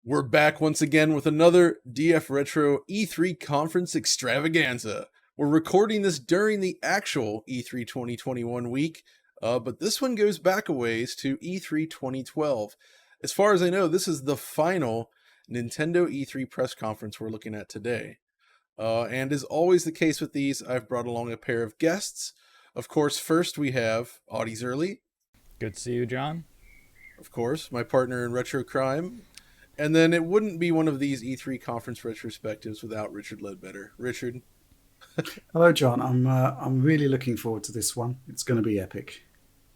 We're back once again with another DF Retro E3 conference extravaganza. We're recording this during the actual E3 2021 week, but this one goes back a ways to E3 2012. As far as I know, this is the final Nintendo E3 press conference we're looking at today. And as always the case with these, I've brought along a pair of guests. Of course, first we have Audi Sorlie. Good to see you, John. Of course, my partner in Retro Crime. And then it wouldn't be one of these E3 conference retrospectives without Richard Leadbetter. Richard. Hello, John. I'm really looking forward to this one. It's going to be epic.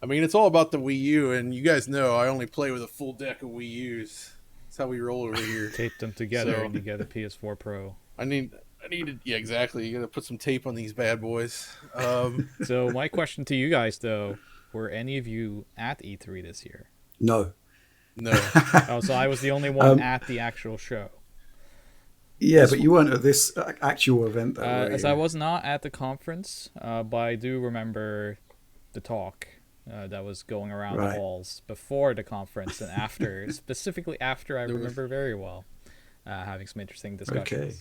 I mean, it's all about the Wii U, and you guys know I only play with a full deck of Wii U's. That's how we roll over here. Tape them together and you get a PS4 Pro. I needed, yeah, exactly. You got to put some tape on these bad boys. So my question to you guys, though, were any of you at E3 this year? No. Oh, so I was the only one at the actual show. Yeah, but you weren't at this actual event, though. As I was not at the conference, but I do remember the talk that was going around the halls before the conference and after. Specifically after, I remember very well having some interesting discussions. Okay.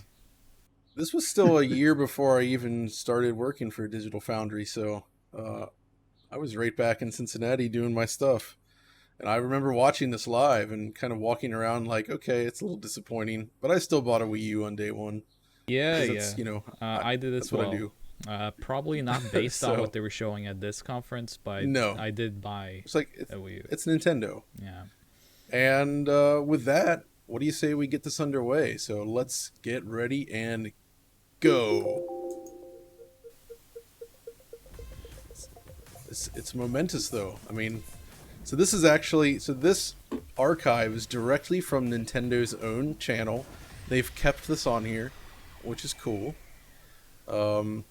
This was still a year before I even started working for Digital Foundry, so I was right back in Cincinnati doing my stuff. And I remember watching this live and kind of walking around like, okay, it's a little disappointing, but I still bought a Wii U on day one. Yeah. You know, I did as well. That's what I do. Probably not based on what they were showing at this conference, but no. I did buy a Wii U. It's Nintendo. Yeah. And with that, what do you say we get this underway? So let's get ready and go. It's momentous, though. I mean... So this archive is directly from Nintendo's own channel. They've kept this on here, which is cool. And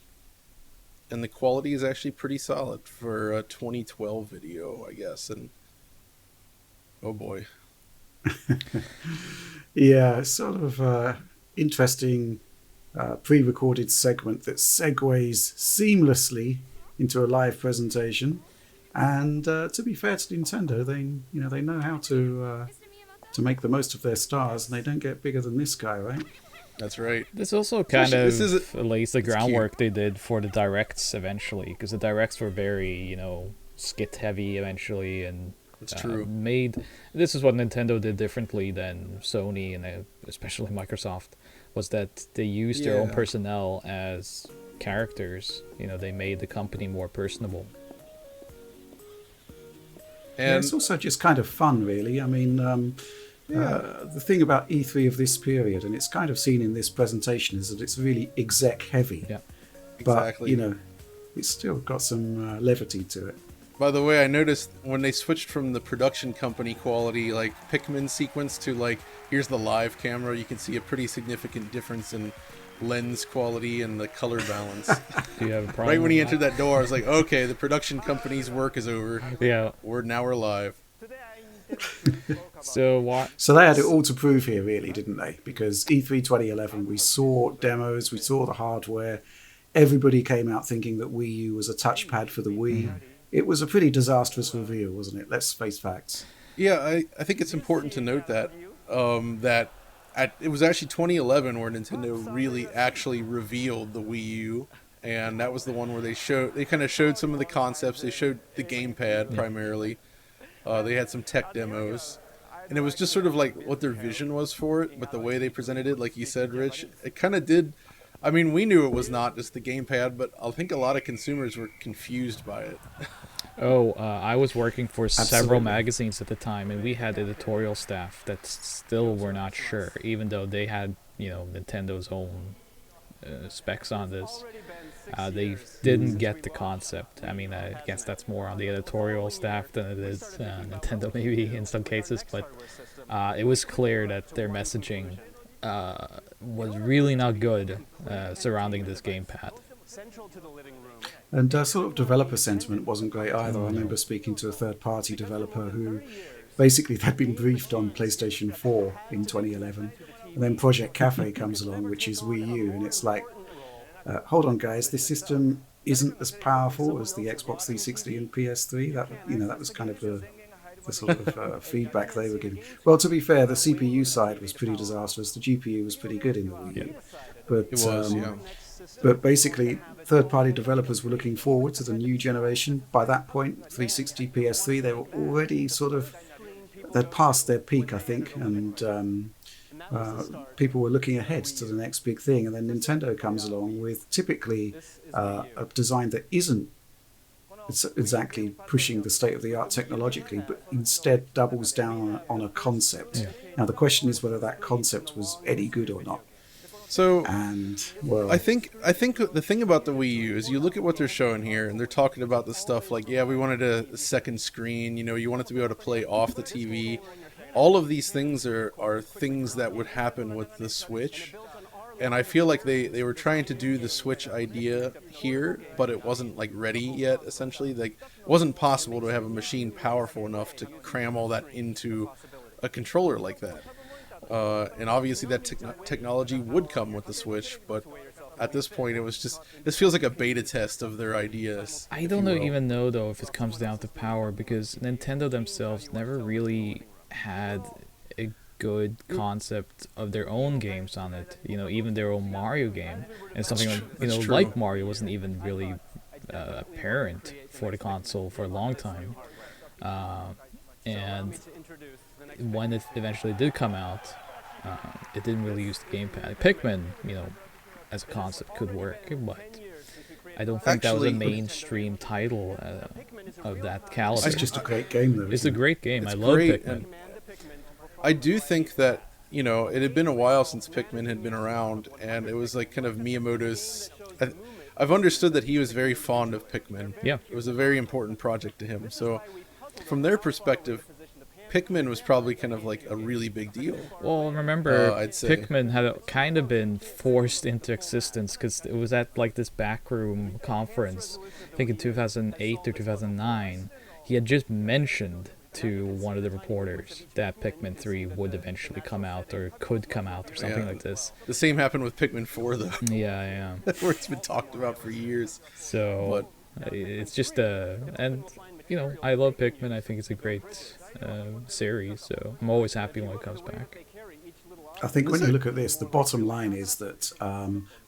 the quality is actually pretty solid for a 2012 video, I guess. And oh boy. Yeah, sort of interesting pre-recorded segment that segues seamlessly into a live presentation. And to be fair to Nintendo, they know how to make the most of their stars, and they don't get bigger than this guy, right? That's right. This also kind of lays the groundwork they did for the directs eventually, because the directs were very, skit heavy eventually, and that's true. This is what Nintendo did differently than Sony and especially Microsoft, was that they used their own personnel as characters. They made the company more personable. And it's also just kind of fun, really. I mean, the thing about E3 of this period, and it's kind of seen in this presentation, is that it's really exec heavy. Yeah, exactly. But, it's still got some levity to it. By the way, I noticed when they switched from the production company quality, like Pikmin sequence, to like, here's the live camera, you can see a pretty significant difference in lens quality and the color balance. Do you have a problem? Right when he entered that door, I was like, okay, the production company's work is over. Yeah. We're live. So what? So they had it all to prove here, really, didn't they? Because E3 2011, we saw demos, we saw the hardware. Everybody came out thinking that Wii U was a touchpad for the Wii. It was a pretty disastrous reveal, wasn't it? Let's face facts. Yeah, I think it's important to note that it was actually 2011 where Nintendo really actually revealed the Wii U, and that was the one where they kind of showed some of the concepts. They showed the gamepad primarily. They had some tech demos, and it was just sort of like what their vision was for it, but the way they presented it, like you said, Rich, it kind of did. I mean, we knew it was not just the gamepad, but I think a lot of consumers were confused by it. I was working for several magazines at the time, and we had editorial staff that still were not sure, even though they had, Nintendo's own specs on this. They didn't get the concept. I mean, I guess that's more on the editorial staff than it is Nintendo, maybe, in some cases, but it was clear that their messaging was really not good surrounding this gamepad. And sort of developer sentiment wasn't great either. I remember speaking to a third-party developer who basically they'd been briefed on PlayStation 4 in 2011, and then Project Cafe comes along, which is Wii U, and it's like, hold on, guys, this system isn't as powerful as the Xbox 360 and PS3. That was kind of the the sort of feedback they were giving. Well, to be fair, the CPU side was pretty disastrous. The GPU was pretty good in the Wii U. But, It was, yeah. But basically, third-party developers were looking forward to the new generation. By that point, 360, PS3, they were already they'd passed their peak, I think, and people were looking ahead to the next big thing. And then Nintendo comes along with typically a design that isn't exactly pushing the state-of-the-art technologically, but instead doubles down on a concept. Yeah. Now, the question is whether that concept was any good or not. So, And well, I think the thing about the Wii U is you look at what they're showing here, and they're talking about the stuff like, yeah, we wanted a second screen. You know, you wanted to be able to play off the TV. All of these things are things that would happen with the Switch, and I feel like they were trying to do the Switch idea here, but it wasn't like ready yet. Essentially, like it wasn't possible to have a machine powerful enough to cram all that into a controller like that. And obviously that technology would come with the Switch, but at this point it was just, this feels like a beta test of their ideas. I don't even know though if it comes down to power, because Nintendo themselves never really had a good concept of their own games on it. You know, even their own Mario game, and something like Mario wasn't even really apparent for the console for a long time. And when it eventually did come out, it didn't really use the gamepad. Pikmin, you know, as a concept could work, but I don't think that was a mainstream title of that caliber. it's just a great game, though. It's a great game. It's I love great, Pikmin. and I do think that, you know, it had been a while since Pikmin had been around, and it was like kind of Miyamoto's. I've understood that he was very fond of Pikmin. Yeah. It was a very important project to him. So, from their perspective, Pikmin was probably kind of like a really big deal. Well, remember, I'd say. Pikmin had kind of been forced into existence because it was at like this backroom conference, I think in 2008 or 2009. He had just mentioned to one of the reporters that Pikmin 3 would eventually come out or could come out or something like this. The same happened with Pikmin 4, though, Yeah. where it's been talked about for years. So it's just and you know, I love Pikmin. I think it's a great series. So I'm always happy when it comes back. I think when you look at this, the bottom line is that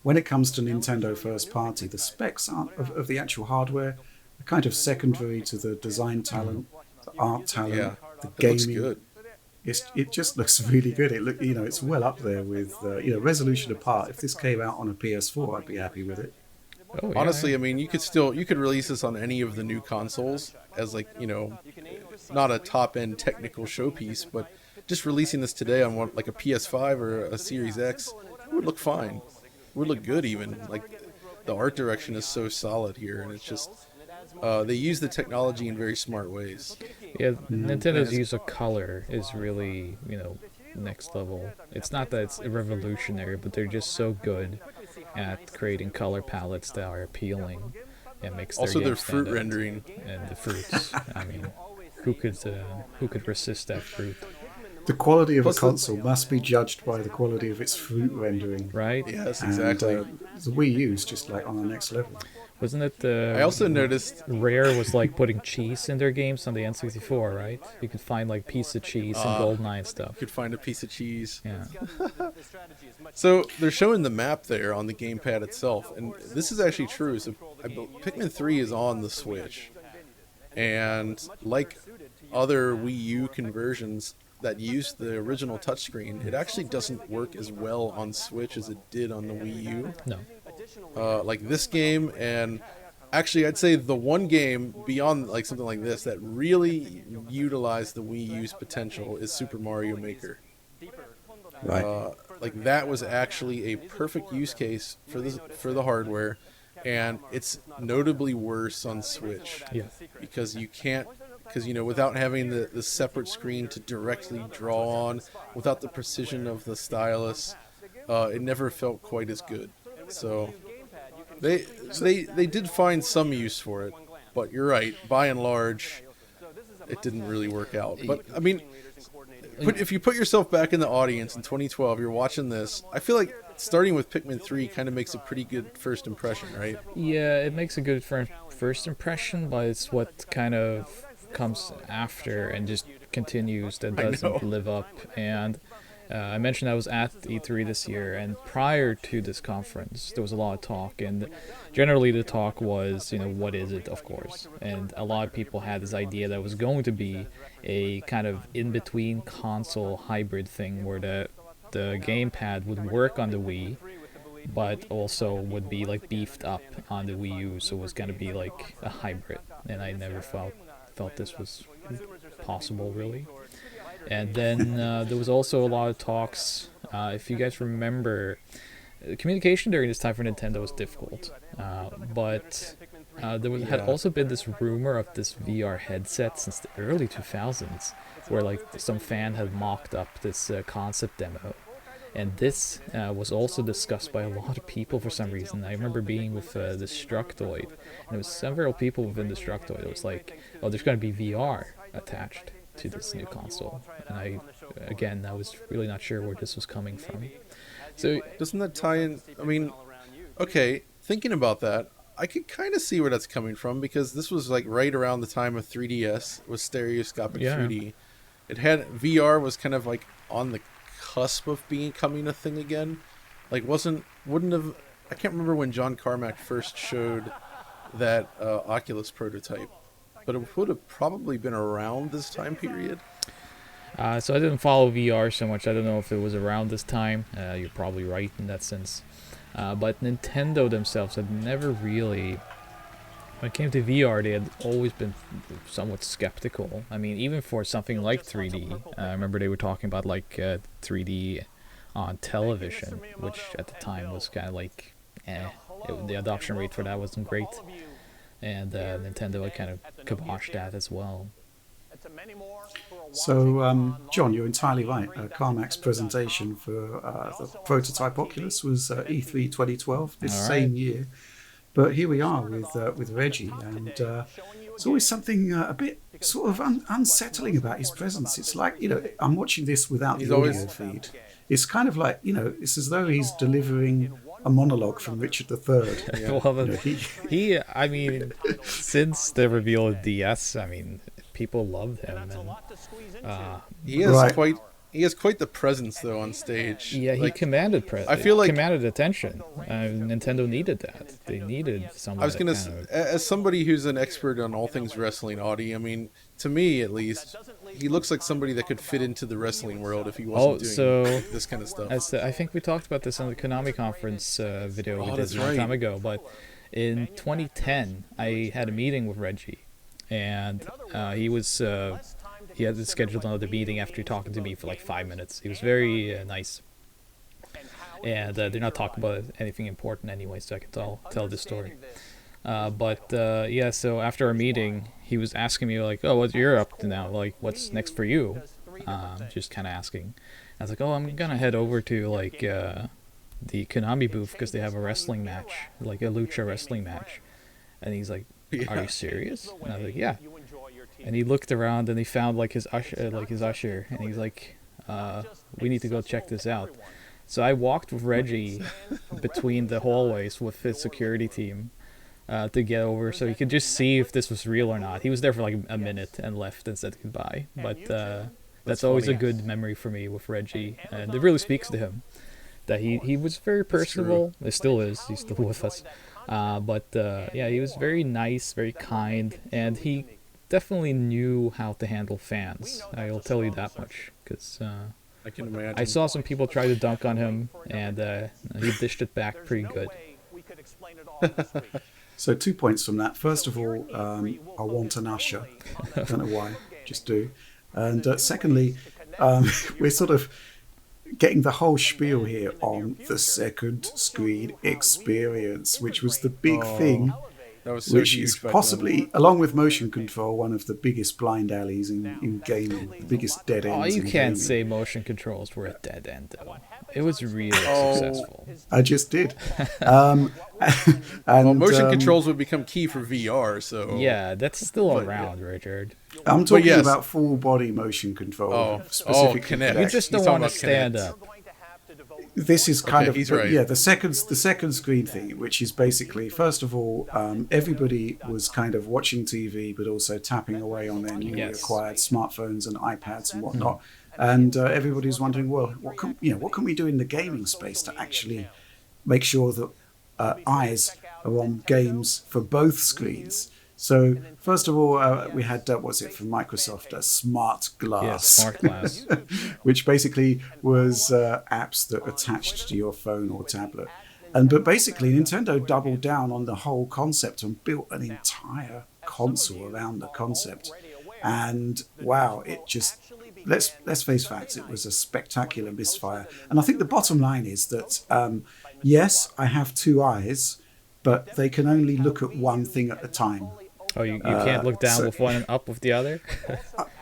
when it comes to Nintendo first party, the specs of the actual hardware are kind of secondary to the design talent, the art talent, the it gaming. looks good. It just looks really good. It's well up there with resolution apart. If this came out on a PS4, I'd be happy with it. Oh, yeah, Honestly, I mean, you could release this on any of the new consoles as like, you know, not a top end technical showpiece, but just releasing this today on like a PS5 or a Series X would look fine. Would look good even. Like the art direction is so solid here, and it's just they use the technology in very smart ways. Yeah, Nintendo's use of color is really, you know, next level. It's not that it's revolutionary, but they're just so good at creating color palettes that are appealing and makes their Also, their game fruit stand out. rendering. And the fruits. I mean, who could resist that fruit, The quality of a Plus the- console must be judged by the quality of its fruit rendering. right? Yes, And exactly. the Wii U is just like on the next level. Wasn't it I also noticed. Rare was like putting cheese in their games on the N64, right? You could find like piece of cheese and GoldenEye and stuff. You could find a piece of cheese. Yeah. So they're showing the map there on the gamepad itself, and this is actually true. So Pikmin 3 is on the Switch, and like other Wii U conversions that used the original touchscreen, it actually doesn't work as well on Switch as it did on the Wii U. No. Like this game, and actually I'd say the one game beyond like something like this that really utilized the Wii U's potential is Super Mario Maker. Right. Like that was actually a perfect use case for the hardware, and it's notably worse on Switch. Yeah. Because you know, without having the separate screen to directly draw on, without the precision of the stylus, it never felt quite as good. So they did find some use for it, but you're right. By and large, it didn't really work out. But I mean, if you put yourself back in the audience in 2012, you're watching this. I feel like starting with Pikmin 3 kind of makes a pretty good first impression, right? Yeah, it makes a good first impression, but it's what kind of comes after and just continues that I know. doesn't live up. And I mentioned I was at E3 this year, and prior to this conference, there was a lot of talk, and generally the talk was, what is it, of course. And a lot of people had this idea that it was going to be a kind of in-between console hybrid thing where the gamepad would work on the Wii, but also would be like beefed up on the Wii U, so it was going to be like a hybrid. And I never felt this was possible, really. And then there was also a lot of talks. If you guys remember, communication during this time for Nintendo was difficult. But had also been this rumor of this VR headset since the early 2000s, where like some fan had mocked up this concept demo. And this was also discussed by a lot of people for some reason. I remember being with Destructoid, and there was several people within Destructoid. It was like, oh, there's going to be VR attached to this new console. And I was really not sure where this was coming from. So doesn't that tie in? I mean, okay, thinking about that, I could kind of see where that's coming from, because this was like right around the time of 3DS with stereoscopic 3D. It had VR was kind of like on the cusp of becoming a thing again. Like wouldn't have. I can't remember when John Carmack first showed that Oculus prototype, but it would have probably been around this time period. So I didn't follow VR so much. I don't know if it was around this time. You're probably right in that sense. But Nintendo themselves had never really, when it came to VR, they had always been somewhat skeptical. I mean, even for something like 3D, I remember they were talking about like 3D on television, which at the time was kind of like, the adoption rate for that wasn't great. And Nintendo had kind of kiboshed that as well. So, John, you're entirely right. Carmack's presentation for the prototype Oculus was E3 2012, this same year. But here we are with Reggie, and there's always something a bit sort of unsettling about his presence. It's like, I'm watching this without the audio feed. It's kind of like, it's as though he's delivering a monologue from Richard III. Yeah. Well, I mean, since the reveal of DS, I mean, people loved him, and he has quite the presence though on stage. Yeah, he commanded commanded attention. Nintendo needed that. They needed someone. I was gonna say, as somebody who's an expert on all things wrestling, Audi. I mean, to me at least, he looks like somebody that could fit into the wrestling world if he wasn't doing this kind of stuff. I think we talked about this on the Konami conference video we did a long time ago. But in 2010, I had a meeting with Reggie. And he had scheduled another meeting after talking to me for like 5 minutes. He was very nice. And they're not talking about anything important anyway, so I can tell this story. So after our meeting, he was asking me like, oh, what you're up to now? Like, what's next for you? Just kind of asking. I was like, oh, I'm going to head over to like the Konami booth because they have a wrestling match, like a lucha wrestling match. And he's like, are you serious? And I was like, yeah. And he looked around and he found like his usher, and he's like, we need to go check this out. So I walked with Reggie between the hallways with his security team to get over so he could just see if this was real or not. He was there for like a minute and left and said goodbye. But that's always a good memory for me with Reggie, and it really speaks to him that he was very personable. It still is. He's still with us. He was very nice, very kind, and he definitely knew how to handle fans. I'll tell you that much, because I can imagine. I saw some people try to dunk on him, and he dished it back pretty good. So 2 points from that. First of all, I want an usher. I don't know why, just do. And secondly, we're sort of getting the whole spiel here on the second screen experience, which was the big thing, which is possibly, along with motion control, one of the biggest blind alleys in gaming, the biggest dead ends. You can't say motion controls were a dead end, though. It was really successful. I just did. Motion controls would become key for VR, so... Yeah, that's still around, Richard. I'm talking about full body motion control. Specifically Kinect. You just don't want to stand up. this is kind of he's right. yeah, the second screen thing, which is basically, first of all, everybody was kind of watching TV but also tapping away on their newly acquired smartphones and iPads and whatnot, and everybody's wondering, well, what can we do in the gaming space to actually make sure that eyes are on games for both screens. So first of all, we had what's it from Microsoft, a Smart Glass. Yeah, Smart Glass. Which basically was apps that attached to your phone or tablet. But basically, Nintendo doubled down on the whole concept and built an entire console around the concept. And wow, it just, let's face facts, it was a spectacular misfire. And I think the bottom line is that, yes, I have two eyes, but they can only look at one thing at a time. Oh, you can't look down with one and up with the other?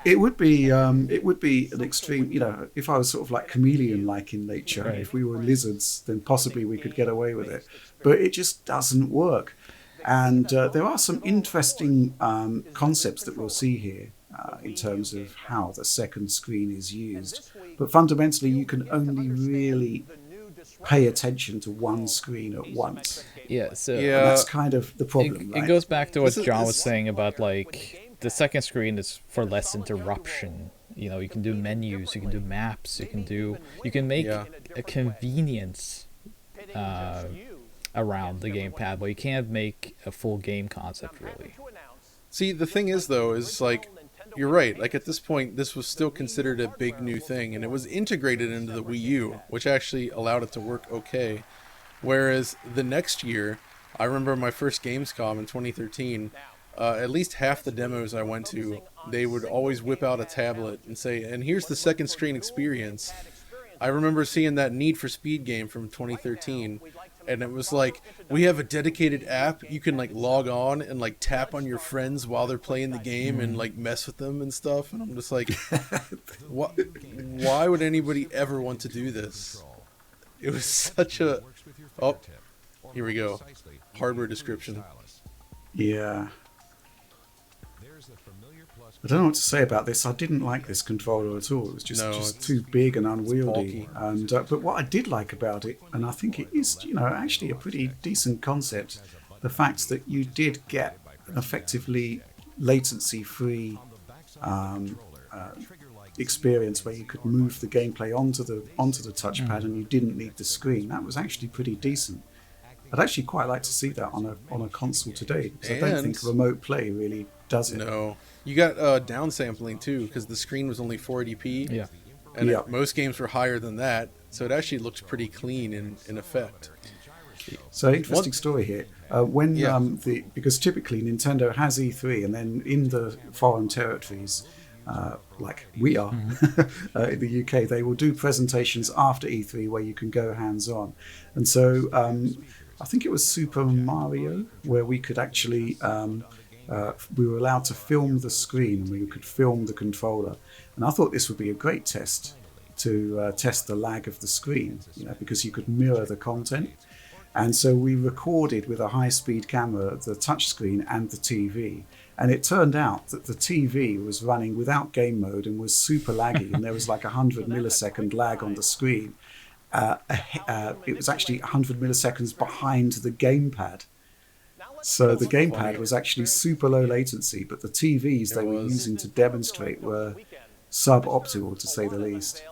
It would be an extreme, if I was sort of like chameleon-like in nature, right. If we were lizards, then possibly we could get away with it. But it just doesn't work. And there are some interesting concepts that we'll see here in terms of how the second screen is used. But fundamentally, you can only really pay attention to one screen at once. Yeah, so And that's kind of the problem, right? It goes back to what John was saying about, like, the second screen is for less interruption. You can do menus, you can do maps, you can make a convenience around the gamepad, but you can't make a full game concept, really. See, the thing is, though, is like, you're right. Like, at this point, this was still considered a big new thing, and it was integrated into the Wii U, which actually allowed it to work okay. Whereas the next year, I remember my first Gamescom in 2013, at least half the demos I went to, they would always whip out a tablet and say, and here's the second screen experience. I remember seeing that Need for Speed game from 2013, and it was like, we have a dedicated app. You can like log on and like tap on your friends while they're playing the game and like mess with them and stuff. And I'm just like, why would anybody ever want to do this? It was such a... Oh, here we go. Hardware description. Yeah. I don't know what to say about this. I didn't like this controller at all. It was just too big and unwieldy. And but what I did like about it, and I think it is, actually a pretty decent concept, the fact that you did get an effectively latency-free experience where you could move the gameplay onto the touchpad and you didn't need the screen. That was actually pretty decent. I'd actually quite like to see that on a console today, because I don't think remote play really does it. No. You got downsampling too, because the screen was only 480p. Yeah. And most games were higher than that, so it actually looked pretty clean in effect. So interesting story here. Because typically Nintendo has E3, and then in the foreign territories, like we are in the UK, they will do presentations after E3 where you can go hands-on. And so I think it was Super Mario where we could actually... we were allowed to film the screen, and we could film the controller. And I thought this would be a great test to test the lag of the screen, because you could mirror the content. And so we recorded with a high-speed camera the touchscreen and the TV. And it turned out that the TV was running without game mode and was super laggy, and there was like 100 millisecond lag on the screen. It was actually 100 milliseconds behind the gamepad. So the gamepad was actually super low latency, but the TVs they were using to demonstrate were suboptimal, to say the least.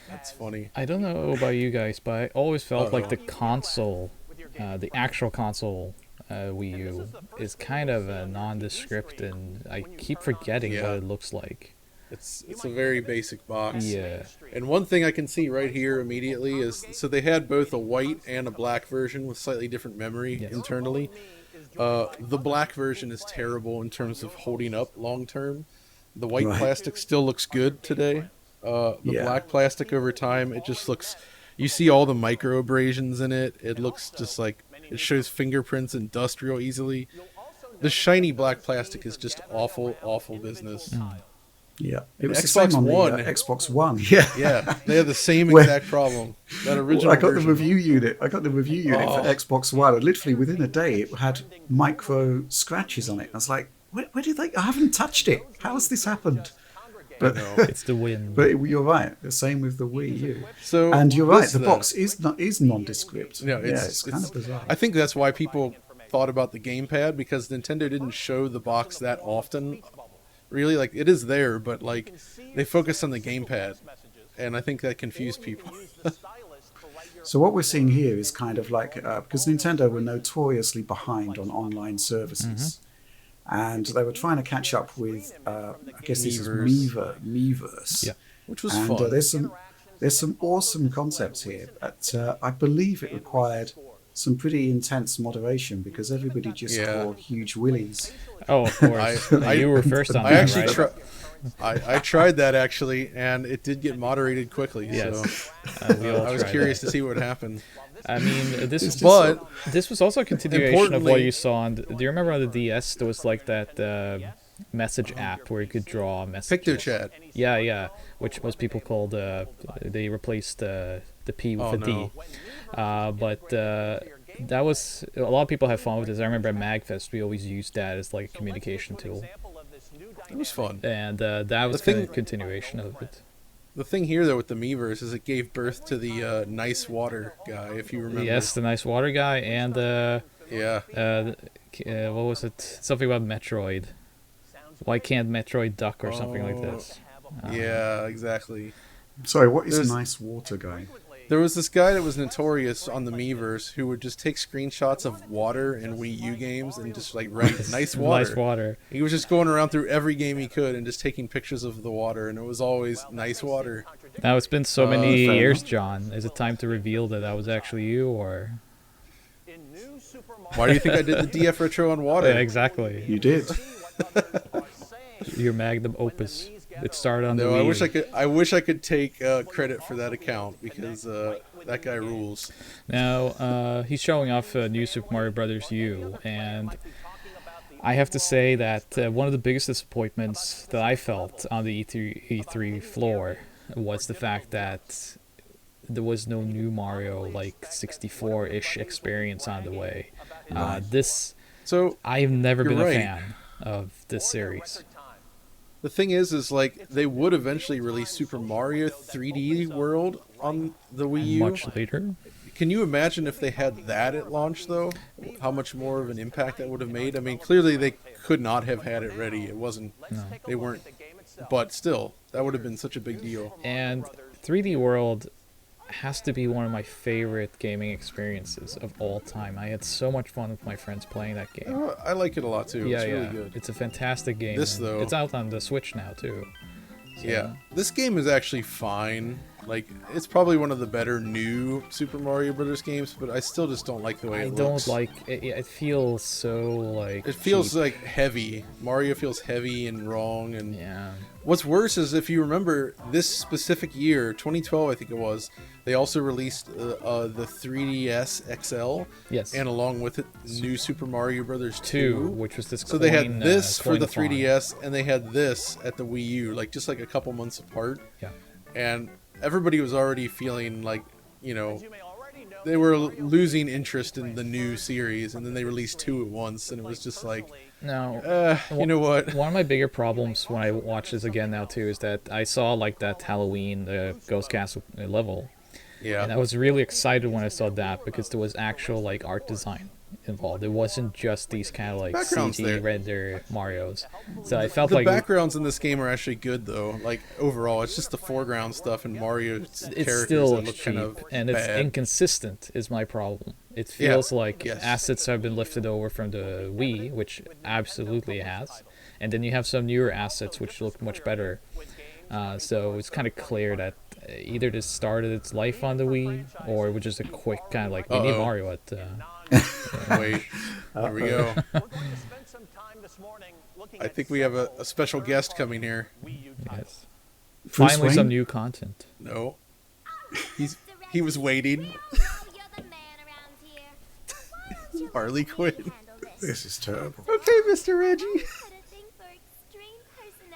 That's funny. I don't know about you guys, but I always felt like the console, the actual console Wii U, is kind of a nondescript, and I keep forgetting what it looks like. It's a very basic box. Yeah. And one thing I can see right here immediately is, so they had both a white and a black version with slightly different memory internally. The black version is terrible in terms of holding up long term. The white plastic still looks good today. The black plastic over time, it just looks, you see all the micro abrasions in it. It looks just like, it shows fingerprints industrial easily. The shiny black plastic is just awful, awful business. Yeah, it was Xbox the same on One. the Xbox One. Yeah, they had the same exact problem. That original I got version. the review unit. For Xbox One, and literally within a day, it had micro scratches on it. I was like, where did they? I haven't touched it. How has this happened? But know. It's the wind. but you're right. The same with the Wii U. So And you're right. this The then- box is nondescript. No, it's kind of bizarre. I think that's why people thought about the gamepad, because Nintendo didn't show the box that often. Really, like, it is there, but like they focused on the gamepad, and I think that confused people. So what we're seeing here is kind of like because Nintendo were notoriously behind on online services, and they were trying to catch up with I guess this is Miiverse. Yeah. Which was And fun. there's some awesome concepts here, but I believe it required some pretty intense moderation because everybody just Yeah. wore huge willies. Oh, of course. You were first on I that, actually right? I tried that actually, and it did get moderated quickly. Yes. So We all I was tried curious that. to see what would happen. I mean, this But was also a continuation of what Importantly- you saw on. Do you remember on the DS there was like that message app where you could draw messages? PictoChat. Yeah, which most people called they replaced the P with Oh, a D. But that was a lot of people have fun with this. I remember at MagFest we always used that as like a communication tool, It was fun. and that was thing- a continuation of it. The thing here, though, with the Miiverse is it gave birth to the nice water guy, if you remember. Yes, the nice water guy, and Yeah. what was it? Something about Metroid. Why can't Metroid duck or something like this? Yeah, exactly. Sorry, what is There's- nice water guy? There was this guy that was notorious on the Miiverse who would just take screenshots of water in Wii U games and just like write nice water. Nice water. He was just going around through every game he could and just taking pictures of the water, and it was always nice water. Now it's been so many fair years, enough. John. Is it time to reveal that was actually you, or? Why do you think I did the DF Retro on water? Yeah, exactly. You did. Your magnum opus. It started on the No, Wii. I wish I could take credit for that account because that guy rules. Now he's showing off New Super Mario Brothers U, and I have to say that one of the biggest disappointments that I felt on the E3 floor was the fact that there was no new Mario like 64-ish experience on the way. This So I've never You're been right. a fan of this series. the thing is like they would eventually release Super Mario 3D World on the Wii U. Much later. Can you imagine if they had that at launch, though? How much more of an impact that would have made? I mean, clearly they could not have had it ready. It wasn't. No. They weren't. But still, that would have been such a big deal. And 3D World has to be one of my favorite gaming experiences of all time. I had so much fun with my friends playing that game. I like it a lot too. Yeah, It's yeah. really good. It's a fantastic game. This, and though- it's out on the Switch now too. So, Yeah, this game is actually fine. Like, it's probably one of the better new Super Mario Brothers games, but I still just don't like the way I it don't looks. like it. It feels so like. It feels cheap. like heavy. Mario feels heavy and wrong. And Yeah. what's worse is if you remember this specific year, 2012, I think it was, they also released the 3DS XL, Yes. and along with it, new Super Mario Brothers 2, 2. which was this. So they had coin, this for coin the farm. 3DS, and they had this at the Wii U, like just like a couple months apart. Yeah. And everybody was already feeling like, you know, they were losing interest in the new series, and then they released two at once, and it was just like, Now, you know what? one of my bigger problems when I watch this again now too is that I saw like that Halloween Ghost Castle level, Yeah. and I was really excited when I saw that because there was actual like art design involved. It wasn't just these kind of like Background's CG there. render Marios. So I felt The like backgrounds in this game are actually good, though. Like, overall, it's just the foreground stuff and Mario's it's characters still that look cheap kind of and it's bad. inconsistent is my problem. It feels like yes. assets have been lifted over from the Wii, which absolutely has, and then you have some newer assets which look much better. So it's kind of clear that either this started its life on the Wii, or it was just a quick kind of like we need Uh-oh. Mario at. Wait, here we go. I think we have a special guest coming here. Yes. Bruce Finally, some Wayne? new content. No, he was waiting. Harley Quinn. This is terrible. Okay, Mr. Reggie.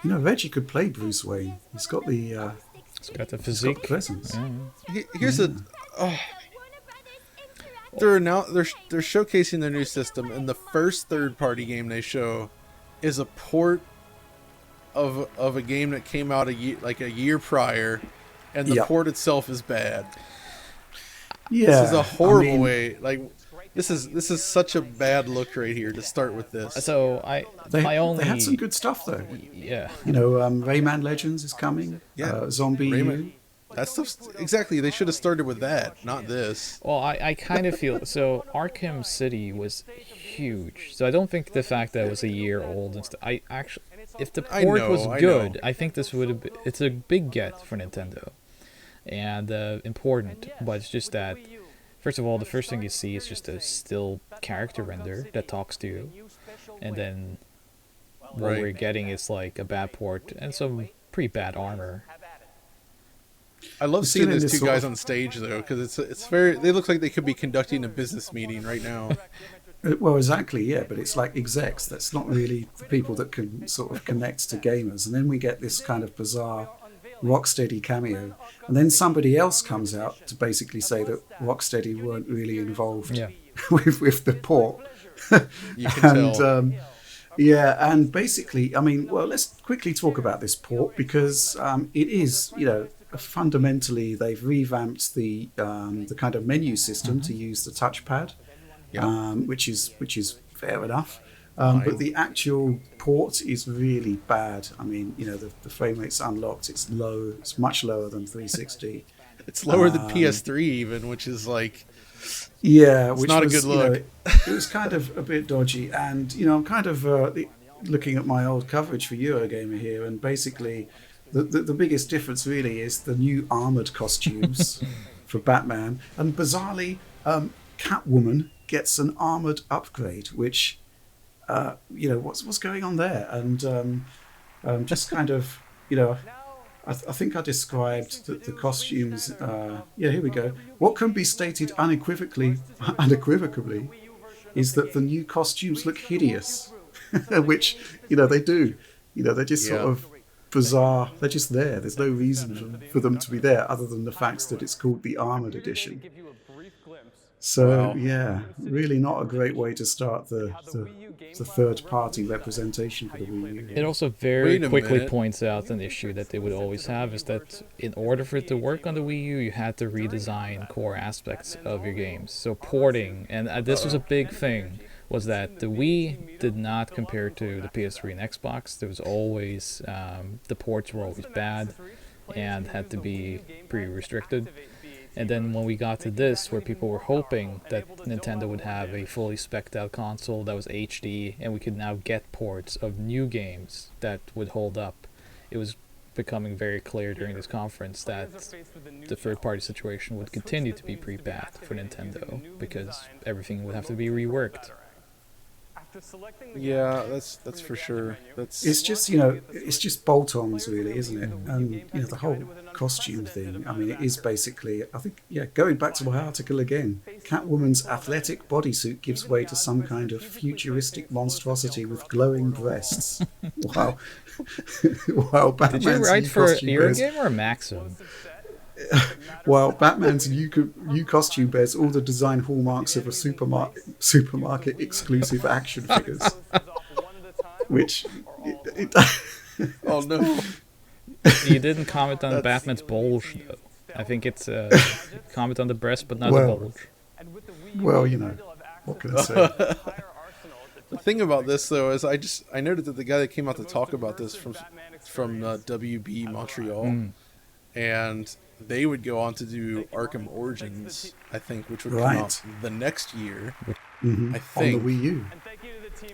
You know, Reggie could play Bruce Wayne. He's got the It's got the he's got physique. the presence. Yeah. Here's a. They're showcasing their new system, and the first third-party game they show is a port of a game that came out a year prior, and the Yep. port itself is bad. Yeah, This is a horrible I mean, way. Like, this is such a bad look right here to start with this. So they had some good stuff though. yeah. You know, Rayman Legends is coming. Yeah. Zombie Rayman- U. That stuff's exactly. They should have started with that, not this. Well, I kind of feel so. Arkham City was huge, so I don't think the fact that it was a year old and stuff. I actually, if the port was good, I think this would have. It's a big get for Nintendo, and important. But it's just that, first of all, the first thing you see is just a still character render that talks to you, and then what Right. we're getting is like a bad port and some pretty bad armor. I love Still seeing in those this two sort guys of- on stage though, because it's very. They look like they could be conducting a business meeting right now. Well, exactly, yeah, but it's like execs. That's not really the people that can sort of connect to gamers. And then we get this kind of bizarre Rocksteady cameo. And then somebody else comes out to basically say that Rocksteady weren't really involved Yeah. with the port. You can And tell. yeah, and basically, I mean, well, let's quickly talk about this port because it is, you know, fundamentally they've revamped the kind of menu system to use the touchpad, which is fair enough. But the actual port is really bad. I mean, you know, the frame rate's unlocked. It's low. It's much lower than 360. It's lower than PS3 even, which is like. Yeah, which not a was, good you know, look. it was kind of a bit dodgy. And, you know, I'm kind of looking at my old coverage for Eurogamer here, and basically the biggest difference really is the new armoured costumes for Batman. And bizarrely, Catwoman gets an armoured upgrade, which, you know, what's going on there? And just kind of, you know, I think I described the costumes. Yeah, here we go. What can be stated unequivocally is that the new costumes look hideous, which, you know, they do. You know, they're just sort of bizarre. They're just there. There's no reason for them to be there other than the fact that it's called the Armoured Edition. So, Wow. yeah, really not a great way to start the third-party representation for the Wii U. It also very Wait a quickly minute. points out an issue that they would always have is that in order for it to work on the Wii U, you had to redesign core aspects of your games. So porting, and this was a big thing, was that the Wii did not compare to the PS3 and Xbox. There was always, the ports were always bad and had to be pretty restricted. And then when we got to this, where people were hoping that Nintendo would have a fully spec'd out console that was HD, and we could now get ports of new games that would hold up, it was becoming very clear during this conference that the third-party situation would continue to be pretty bad for Nintendo, because everything would have to be reworked. Yeah, that's for sure. It's just, you know, it's just bolt-ons really, isn't it? And, you know, the whole costume thing, I mean, it is basically, I think, yeah, going back to my article again, Catwoman's athletic bodysuit gives way to some kind of futuristic monstrosity with glowing breasts. Wow. Wow, Batman's Did you write new for costume bears- Eurogame or Maxim? While Batman's new costume bears all the design hallmarks of a supermarket exclusive action figures. Which, Oh no! You didn't comment on Batman's bulge, though. I think it's comment on the breast, but not Well, the bulge. well, you know, what can I say? The thing about this though is I noted that the guy that came out to talk about this from WB Montreal, and they would go on to do Arkham Origins, I think, which would come out the next year, Mhm. I On think. the Wii U.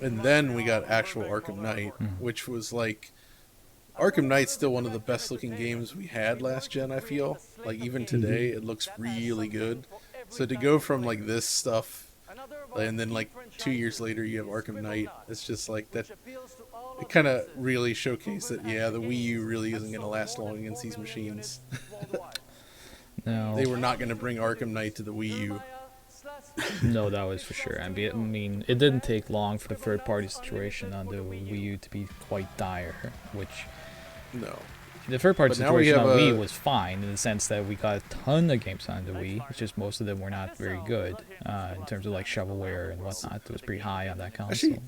And then we got actual Arkham Knight, which was like Arkham Knight's still one of the best looking games we had last gen, I feel. Like even today it looks really good. So to go from like this stuff and then like 2 years later you have Arkham Knight, it's just like that. It kind of really showcased that, yeah, the Wii U really isn't going to last long against these machines. No, They were not going to bring Arkham Knight to the Wii U. no, that was for sure. I mean, it didn't take long for the third-party situation on the Wii U to be quite dire, which No. the third-party But now we situation on have Wii a- was fine in the sense that we got a ton of games on the Wii. It's just most of them were not very good in terms of like shovelware and whatnot. It was pretty high on that console. Actually,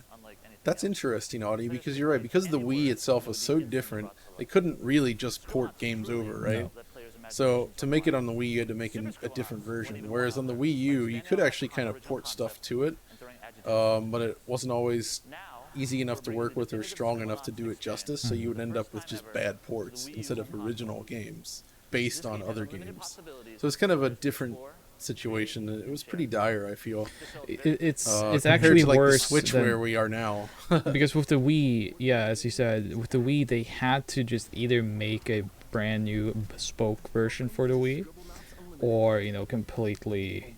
That's interesting, Audie, because you're right. Because the Wii itself was so different, they couldn't really just port games over, right? No. So to make it on the Wii, you had to make a different version. Whereas on the Wii U, you could actually kind of port stuff to it, but it wasn't always easy enough to work with or strong enough to do it justice. So you would end up with just bad ports instead of original games based on other games. So it's kind of a different situation. It was pretty dire, I feel. It's Compared actually to, like, worse the Switch than, where we are now. because with the Wii, yeah, as you said, with the Wii, they had to just either make a brand new bespoke version for the Wii, or completely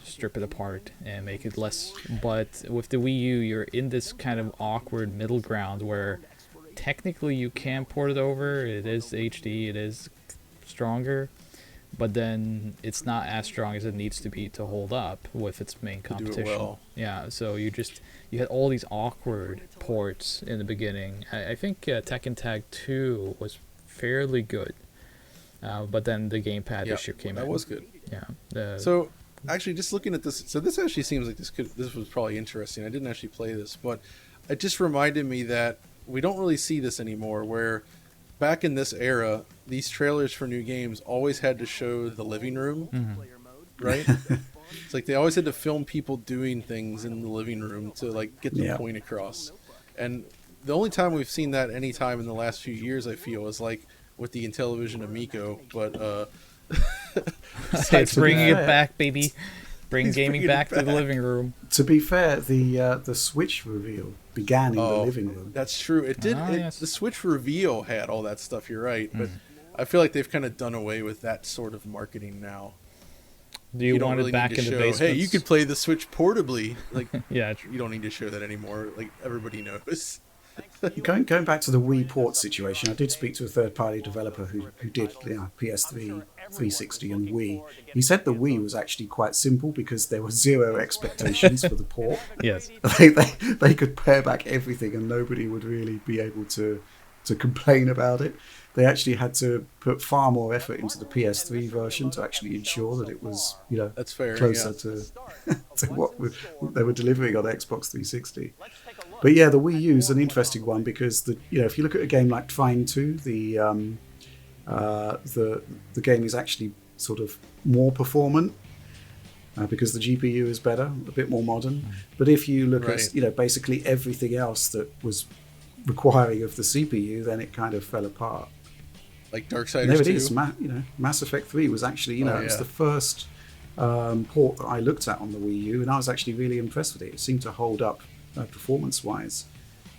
strip it apart and make it less. But with the Wii U, you're in this kind of awkward middle ground where technically you can port it over. It is HD, it is stronger, but then it's not as strong as it needs to be to hold up with its main do it competition. well. Yeah, so you had all these awkward ports in the beginning. I think Tekken Tag 2 was fairly good, but then the gamepad Yeah, issue came in. that was good. Yeah. So actually, just looking at this, so this actually seems like this was probably interesting. I didn't actually play this, but it just reminded me that we don't really see this anymore. Where back in this era, these trailers for new games always had to show the living room, right? It's like they always had to film people doing things in the living room to like get the point across. And the only time we've seen that any time in the last few years, I feel, is like with the Intellivision Amico, but It's bringing it back, baby. Bring gaming back to the back. living room. To be fair, the Switch reveal began in the living room. That's true. It did. Yes. The Switch reveal had all that stuff. You're right, but I feel like they've kind of done away with that sort of marketing now. Do you don't want really it back need to in the show, basement? hey, you could play the Switch portably. Like, Yeah. you don't need to show that anymore. Like, everybody knows. Going back to the Wii port situation, I did speak to a third-party developer who did PS3, 360 and Wii. He said the Wii was actually quite simple because there were zero expectations for the port. Yes. They could pare back everything and nobody would really be able to complain about it. They actually had to put far more effort into the PS3 version to actually ensure that it was, That's fair. closer Yeah. to what they were delivering on Xbox 360. But yeah, the Wii U is an interesting one because if you look at a game like Trine 2, the game is actually sort of more performant because the GPU is better, a bit more modern. But if you look at basically everything else that was requiring of the CPU, then it kind of fell apart. Like Darksiders 2. There it is. Mass Effect 3 was actually, it was the first port that I looked at on the Wii U, and I was actually really impressed with it. It seemed to hold up performance-wise.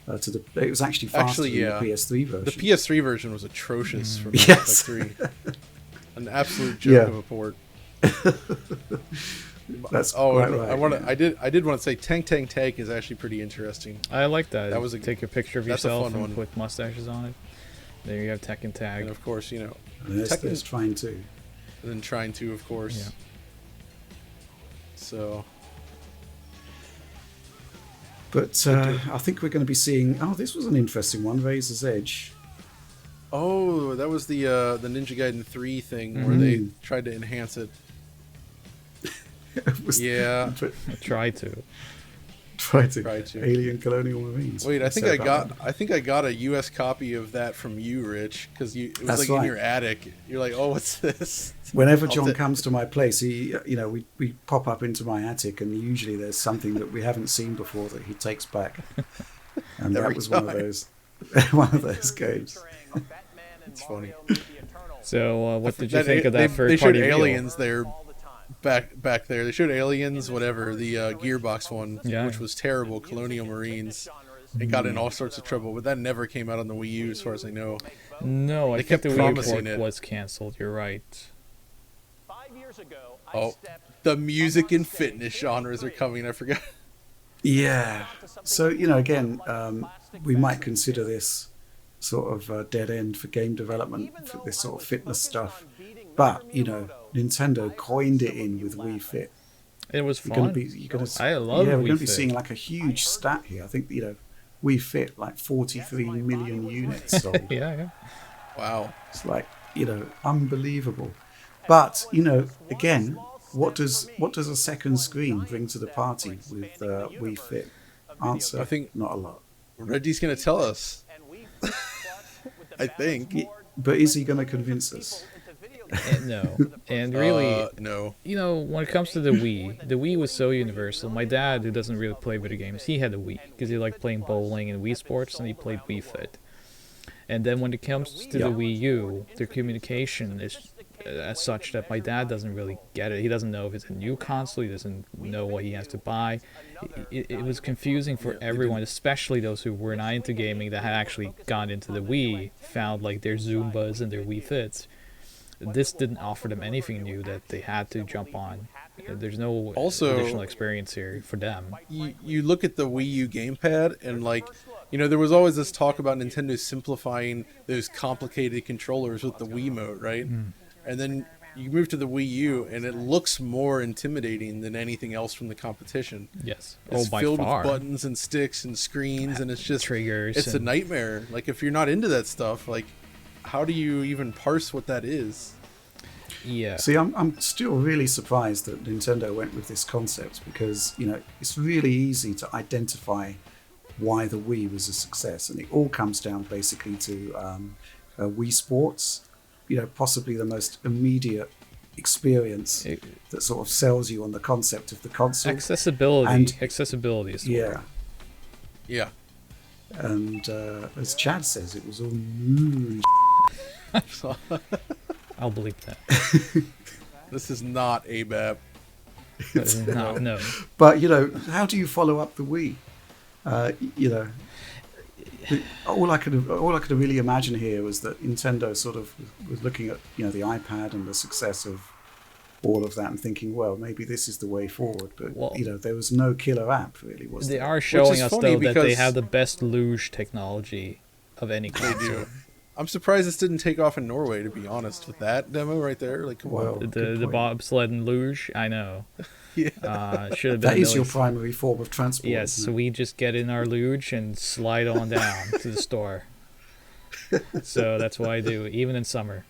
It was actually faster than the PS3 version. The PS3 version was atrocious from Mass Yes. Effect 3. An absolute joke of a port. That's quite right. I did want to say Tank Tank is actually pretty interesting. I like that. That was take a picture of that's a yourself fun and one. put mustaches on it. There you have Tekken Tag. And of course, There's Trine 2. and then Trine 2, of course. Yeah. So, But I think we're going to be seeing. Oh, this was an interesting one. Razor's Edge. oh, that was the Ninja Gaiden 3 thing where they tried to enhance it. It was- Yeah. I try to. Try to. Try to. Alien Colonial Marines. Wait, I think said that one. I got a US copy of that from you, Rich, because it was That's like in right. your attic. You're like, oh, what's this? Whenever I'll John ta- comes to my place, we pop up into my attic, and usually there's something that we haven't seen before that he takes back, and Every that was one of time. those, one of those games. It's funny. So, what did you think of that they first showed party Aliens there, back there. They showed Aliens, whatever, the Gearbox one, Yeah. which was terrible, Colonial Marines. It got in all sorts of trouble, but that never came out on the Wii U, as far as I know. No, I They think kept the Wii promising port it. was canceled. You're right. Oh, the music and fitness genres are coming. I forgot. Yeah. So again, we might consider this sort of a dead end for game development for this sort of fitness stuff, but Nintendo coined it in with Wii Fit. It was You're fun. going to I love we're Wii going to be Fit. seeing like a huge stat here. I think Wii Fit like 43 million units sold. Yeah. Wow. It's like unbelievable. But again, what does a second screen bring to the party with Wii Fit? Answer, I think not a lot. Reggie's going to tell us. I think. But is he going to convince us? No. And really, no. you know, when it comes to the Wii was so universal. My dad, who doesn't really play video games, he had a Wii because he liked playing bowling and Wii Sports, and he played Wii Fit. And then when it comes to the Wii U, their communication is as such that my dad doesn't really get it. He doesn't know if it's a new console. He doesn't know what he has to buy. It was confusing for everyone, especially those who were not into gaming that had actually gone into the Wii, found like their Zumbas and their Wii Fits. This didn't offer them anything new that they had to jump on. There's no additional experience here for them. You look at the Wii U gamepad and like, you know, there was always this talk about Nintendo simplifying those complicated controllers with the Wiimote, right? And then you move to the Wii U and it looks more intimidating than anything else from the competition. Yes. It's by filled far. with buttons and sticks and screens, and it's just triggers. It's a nightmare. Like, if you're not into that stuff, like, how do you even parse what that is? Yeah. See, I'm still really surprised that Nintendo went with this concept because, you know, it's really easy to identify why the Wii was a success, and it all comes down basically to Wii Sports. You know, possibly the most immediate experience that sort of sells you on the concept of the console. Accessibility is the word. Yeah. And as Chad says, it was all I'll believe that. This is not ABAP. No. But, you know, how do you follow up the Wii? You know, all I could really imagine here was that Nintendo sort of was looking at, you know, the iPad and the success of all of that and thinking, well, maybe this is the way forward. But, you know, there was no killer app, really, was there? They are showing us, though, that they have the best luge technology of any console. They do. I'm surprised this didn't take off in Norway, to be honest, with that demo right there. Like, come on. The bobsled and luge, I know. Yeah. Should have been. That is your primary form of transport. Yes, so we just get in our luge and slide on down to the store. So that's what I do, even in summer.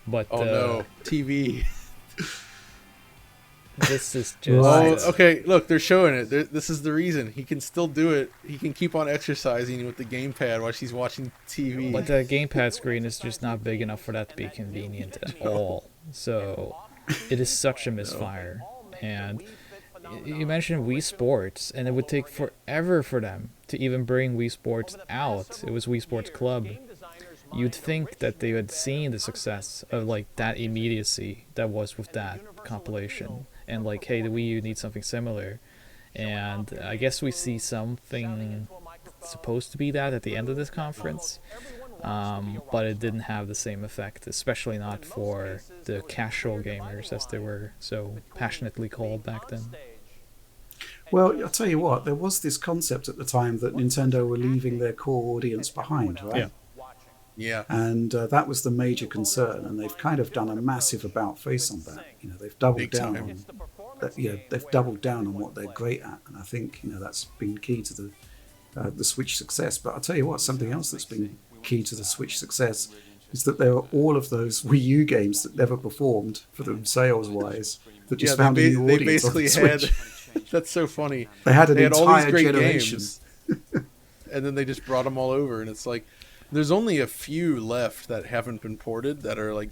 But no, TV. This is just... okay, look, they're showing it. This is the reason. He can still do it. He can keep on exercising with the gamepad while she's watching TV. But the gamepad screen is just not big enough for that to be convenient at all. So it is such a misfire. And you mentioned Wii Sports, and it would take forever for them to even bring Wii Sports out. It was Wii Sports Club. You'd think that they had seen the success of like that immediacy that was with that compilation, and like, hey, the Wii U needs something similar. And I guess we see something supposed to be that at the end of this conference, but it didn't have the same effect, especially not for the casual gamers, as they were so passionately called back then. Well, I'll tell you what, there was this concept at the time that Nintendo were leaving their core audience behind, right? Yeah. And that was the major concern, and they've kind of done a massive about-face on that. You know, they've doubled down on that. You know, they've doubled down on what they're great at, and I think, you know, that's been key to the Switch success. But I'll tell you what, something else that's been key to the Switch success is that there are all of those Wii U games that never performed for them sales-wise that just found a new audience on the Switch. That's so funny. They had an entire entire generation. Games, and then they just brought them all over, and it's like, there's only a few left that haven't been ported that are like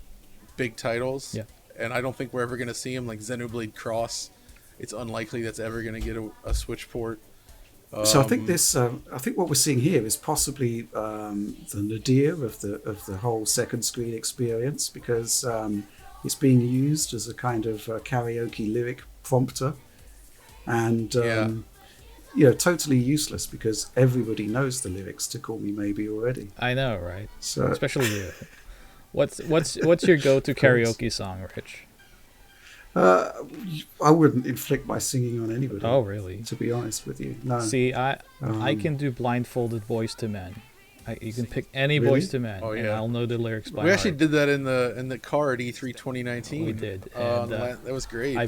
big titles. Yeah. And I don't think we're ever going to see them, like Xenoblade Cross. It's unlikely that's ever going to get a Switch port. So I think I think what we're seeing here is possibly the nadir of the whole second screen experience, because it's being used as a kind of karaoke lyric prompter, and you know, totally useless because everybody knows the lyrics to "Call Me Maybe" already. I know, right? So, especially you. What's your go-to karaoke song, Rich? I wouldn't inflict my singing on anybody. Oh, really? To be honest with you, no. See, I can do blindfolded Voice to Men. You can pick any Really? Voice to Men, and I'll know the lyrics by We heart. actually did that in the car at E3 2019. We did. That was great. I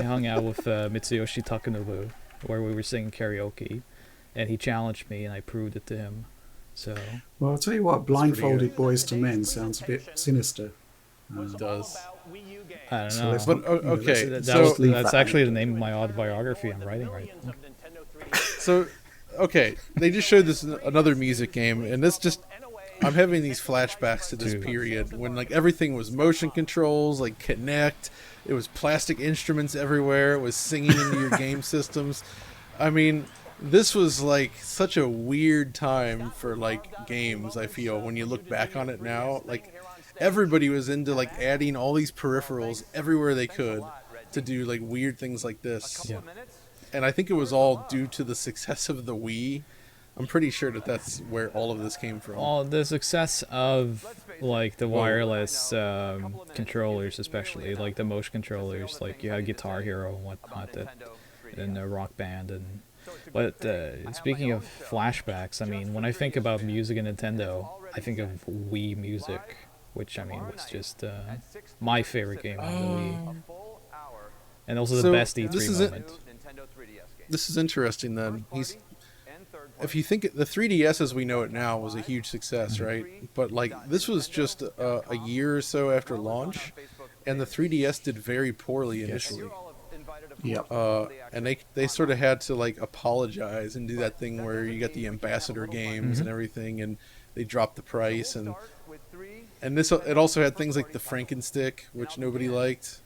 hung out with Mitsuyoshi Takanobu, where we were singing karaoke, and he challenged me, and I proved it to him. So. Well, I'll tell you what, blindfolded Boys to Men sounds a bit sinister. It does. I don't know. But okay, That's actually the name of my autobiography I'm writing right now. So, okay, they just showed this another music game, and this just I'm having these flashbacks to this Dude. period when like everything was motion controls, like Kinect. It was plastic instruments everywhere. It was singing into your game systems. I mean, this was like such a weird time for like games. I feel when you look back on it now, like everybody was into like adding all these peripherals everywhere they could to do like weird things like this. Yeah. And I think it was all due to the success of the Wii. I'm pretty sure that that's where all of this came from. All the success of like the wireless controllers, especially like the motion controllers, like you had Guitar Hero and whatnot, and Rock Band, and but speaking of flashbacks, I mean, when I think about music in Nintendo, I think of Wii Music, which I mean was just my favorite game on the Wii, and also the So, best E3 this is moment. This is interesting then. If you think the 3DS as we know it now was a huge success, right? But like this was just a year or so after launch, and the 3DS did very poorly initially. Yep. And they sort of had to like apologize and do that thing where you get the ambassador games and everything, and they dropped the price, and this it also had things like the Frankenstick, which nobody liked.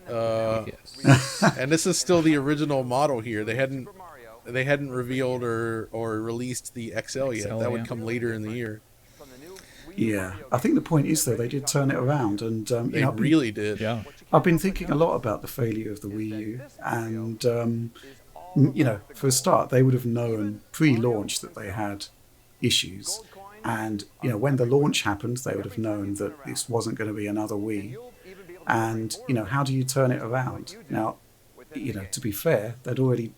Yes. And this is still the original model here. They hadn't revealed or released the XL yet. XL, That would yeah. come later in the year. Yeah. I think the point is, though, they did turn it around. And They really did. Yeah. I've been thinking a lot about the failure of the Wii U. And, for a start, they would have known pre-launch that they had issues. And, when the launch happened, they would have known that this wasn't going to be another Wii. And, how do you turn it around? Now, to be fair, they'd already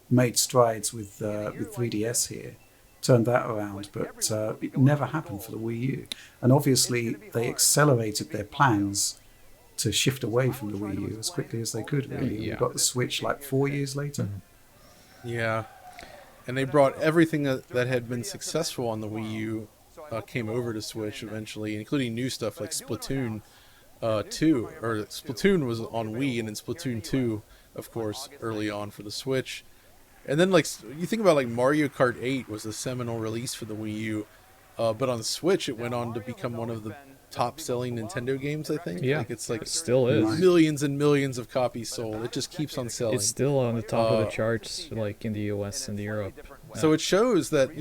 made strides with 3DS here, turned that around, but it never happened for the Wii U. And obviously, they accelerated their plans to shift away from the Wii U as quickly as they could, really. Yeah. We got the Switch like 4 years later. Yeah. And they brought everything that had been successful on the Wii U came over to Switch eventually, including new stuff like Splatoon 2. Or Splatoon was on Wii, and then Splatoon 2, of course, early on for the Switch. And then, like, you think about, like, Mario Kart 8 was a seminal release for the Wii U. But on Switch, it went on to become one of the top-selling Nintendo games, I think. Yeah. Like, it's like It still is. millions and millions of copies sold. It just keeps on selling. It's still on the top of the charts, like in the US and Europe. So it shows that,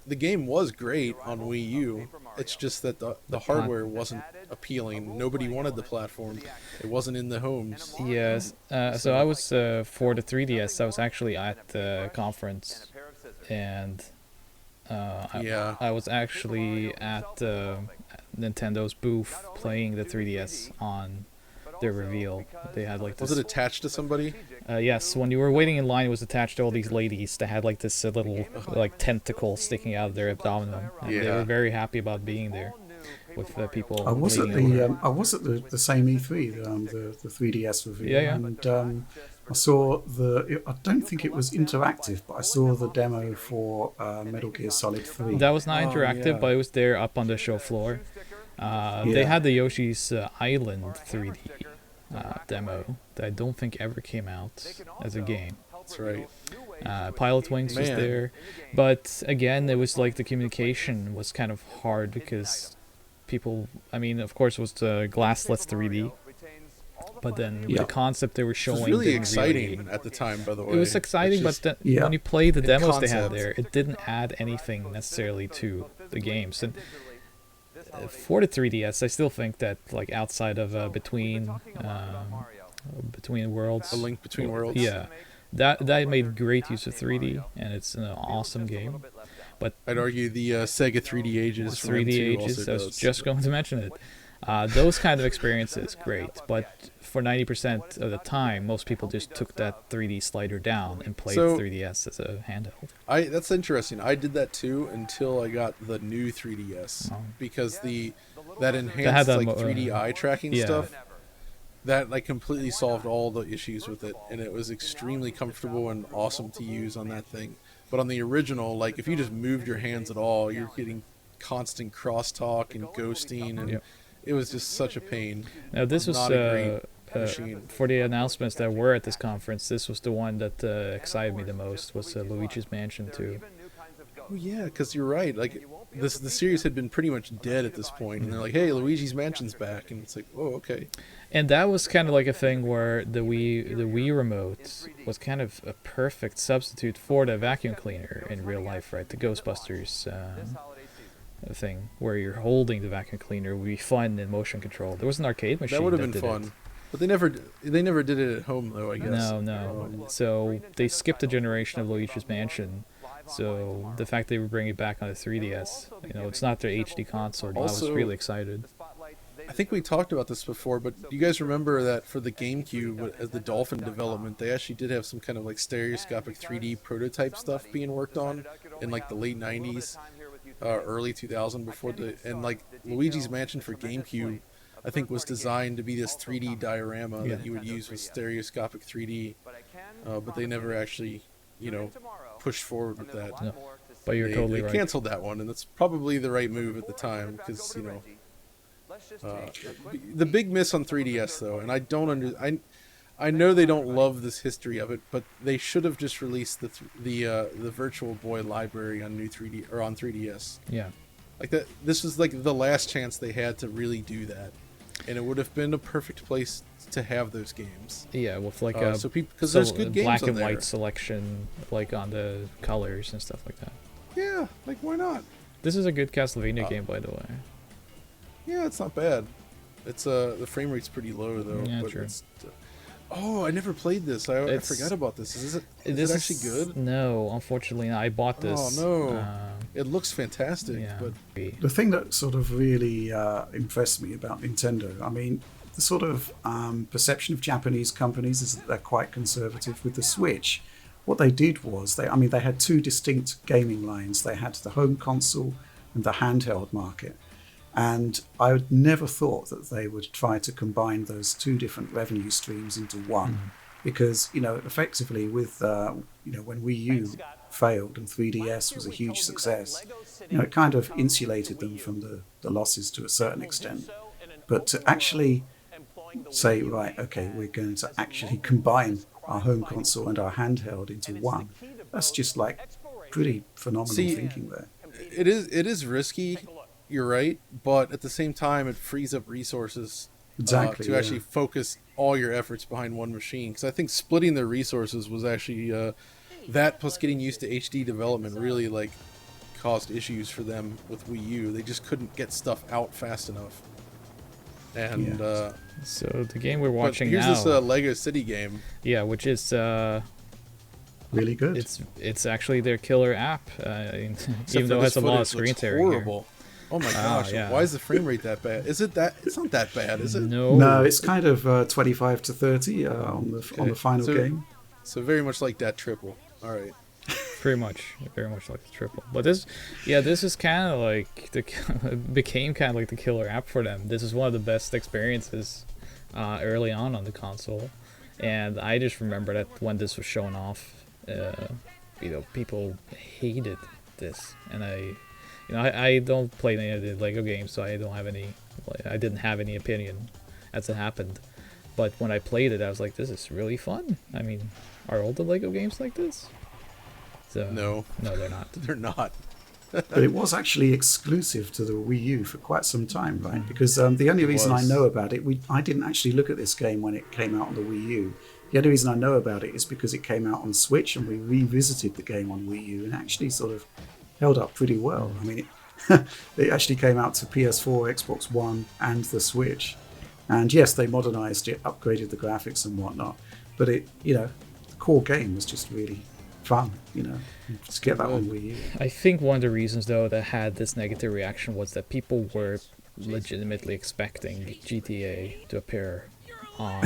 the game was great on Wii U. It's just that the hardware wasn't appealing. Nobody wanted the platform. It wasn't in the homes. Yes. So I was for the 3DS. I was actually at the conference, and I was actually at Nintendo's booth playing the 3DS on their reveal. They had like this. Was it attached to somebody? Yes. When you were waiting in line, it was attached to all these ladies. They had like this little like tentacle sticking out of their abdomen. And they Yeah. were very happy about being there with the people. I was at leading over. the same E3, the 3DS reveal, Yeah. and I saw I don't think it was interactive, but I saw the demo for Metal Gear Solid 3. That was not interactive, yeah. but it was there up on the show floor. They had the Yoshi's Island 3D demo that I don't think ever came out as a game. That's right. Pilot Wings was Man. there, but again, it was like the communication was kind of hard because people. I mean, of course, it was the glassless 3D, but then Yeah. the concept they were It showing was really didn't exciting at the time, by the way. It was exciting, It's but just- when you play the in demos they had concept. there, it didn't add anything necessarily to the games. And for the 3DS, I still think that like outside of Between Worlds, A Link Between Worlds. yeah, that made great use of 3D, and it's an awesome game. But I'd argue the Sega 3D Ages from 3D M2 Ages, also I was does. just going to mention it. Those kind of experiences, great. But for 90% of the time, most people just took that 3D slider down and played So- 3DS as a handheld. That's interesting. I did that too until I got the new 3DS because that enhanced that like mo- 3D eye tracking yeah. stuff. That like completely solved all the issues with it, and it was extremely comfortable and awesome to use on that thing. But on the original, like if you just moved your hands at all, you're getting constant crosstalk and ghosting, and Yep. it was just such a pain. Now this was Not a machine. for the announcements that were at this conference, this was the one that excited me the most. Was Luigi's Mansion 2. Oh yeah, because you're right. Like the series had been pretty much dead at this point, and they're like, "Hey, Luigi's Mansion's back," and it's like, "Oh, okay." And that was kind of like a thing where the Wii remote was kind of a perfect substitute for the vacuum cleaner in real life, right? The Ghostbusters thing where you're holding the vacuum cleaner would be fun in motion control. There was an arcade machine That would have been did fun. it. But they never did it at home though, I guess. No. So they skipped a generation of Luigi's Mansion. So the fact they were bringing it back on the 3DS, it's not their HD console. I was really excited. I think we talked about this before, but do you guys remember that for the GameCube, as the Dolphin development, they actually did have some kind of like stereoscopic 3D prototype stuff being worked on in like the late 90s, early 2000 and like Luigi's Mansion for GameCube, I think was designed to be this 3D diorama that you would use with stereoscopic 3D, but they never actually, pushed forward with that. No, but you're totally right. They canceled that one, and that's probably the right move at the time because the big miss on 3DS though, and I know they don't love this history of it, but they should have just released the Virtual Boy library on new 3D or on 3DS. Yeah, like that. This was like the last chance they had to really do that, and it would have been a perfect place to have those games. Yeah, with like because there's good games black on and there. white selection, like on the colors and stuff like that. Yeah, like why not? This is a good Castlevania game, by the way. Yeah, it's not bad. It's the frame rate's pretty low though. Yeah, but true. I never played this. I forgot about this. Is it actually good? No, unfortunately not. I bought this. Oh no! It looks fantastic, yeah. but the thing that sort of really impressed me about Nintendo, I mean, the sort of perception of Japanese companies is that they're quite conservative with the Switch. What they did was they had two distinct gaming lines. They had the home console and the handheld market. And I would never thought that they would try to combine those two different revenue streams into one, because effectively with when Wii U failed and 3DS was a huge success, it kind of insulated them from the losses to a certain extent. But to actually say, right, okay, we're going to actually combine our home console and our handheld into one, that's just like pretty phenomenal thinking there. It is risky. You're right, but at the same time, it frees up resources to actually focus all your efforts behind one machine. Because I think splitting their resources was actually that plus getting used to HD development really like caused issues for them with Wii U. They just couldn't get stuff out fast enough. And so the game we're watching here's now, this Lego City game. Yeah, which is really good. It's actually their killer app, even though it has a lot of screen tearing. Horrible. Oh my gosh! Yeah. Why is the frame rate that bad? Is it that? It's not that bad, is it? No, it's kind of 25 to 30 on the final game. So very much like that triple. All right. Very much like the triple. But this is kind of like became kind of like the killer app for them. This is one of the best experiences early on the console, and I just remember that when this was shown off, people hated this, and I don't play any of the Lego games, so I didn't have any opinion as it happened. But when I played it, I was like, this is really fun. I mean, are all the Lego games like this? So, no, they're not. They're not. But it was actually exclusive to the Wii U for quite some time, right? Because the only reason I know about it, I didn't actually look at this game when it came out on the Wii U. The only reason I know about it is because it came out on Switch, and we revisited the game on Wii U, and actually sort of held up pretty well. I mean, it actually came out to PS4, Xbox One, and the Switch. And yes, they modernized it, upgraded the graphics and whatnot. But the core game was just really fun, to get that on Wii U. I think one of the reasons, though, that had this negative reaction was that people were legitimately expecting GTA to appear on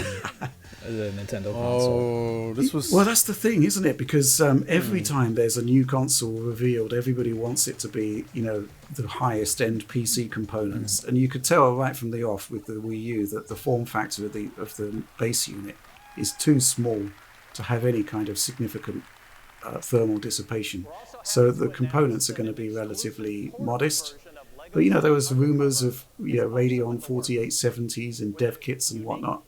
the Nintendo console. Well, that's the thing, isn't it? Because every time there's a new console revealed, everybody wants it to be, the highest end PC components, and you could tell right from the off with the Wii U that the form factor of the base unit is too small to have any kind of significant thermal dissipation. So the components are going to be relatively modest. But there was rumors of Radeon 4870s and dev kits and whatnot.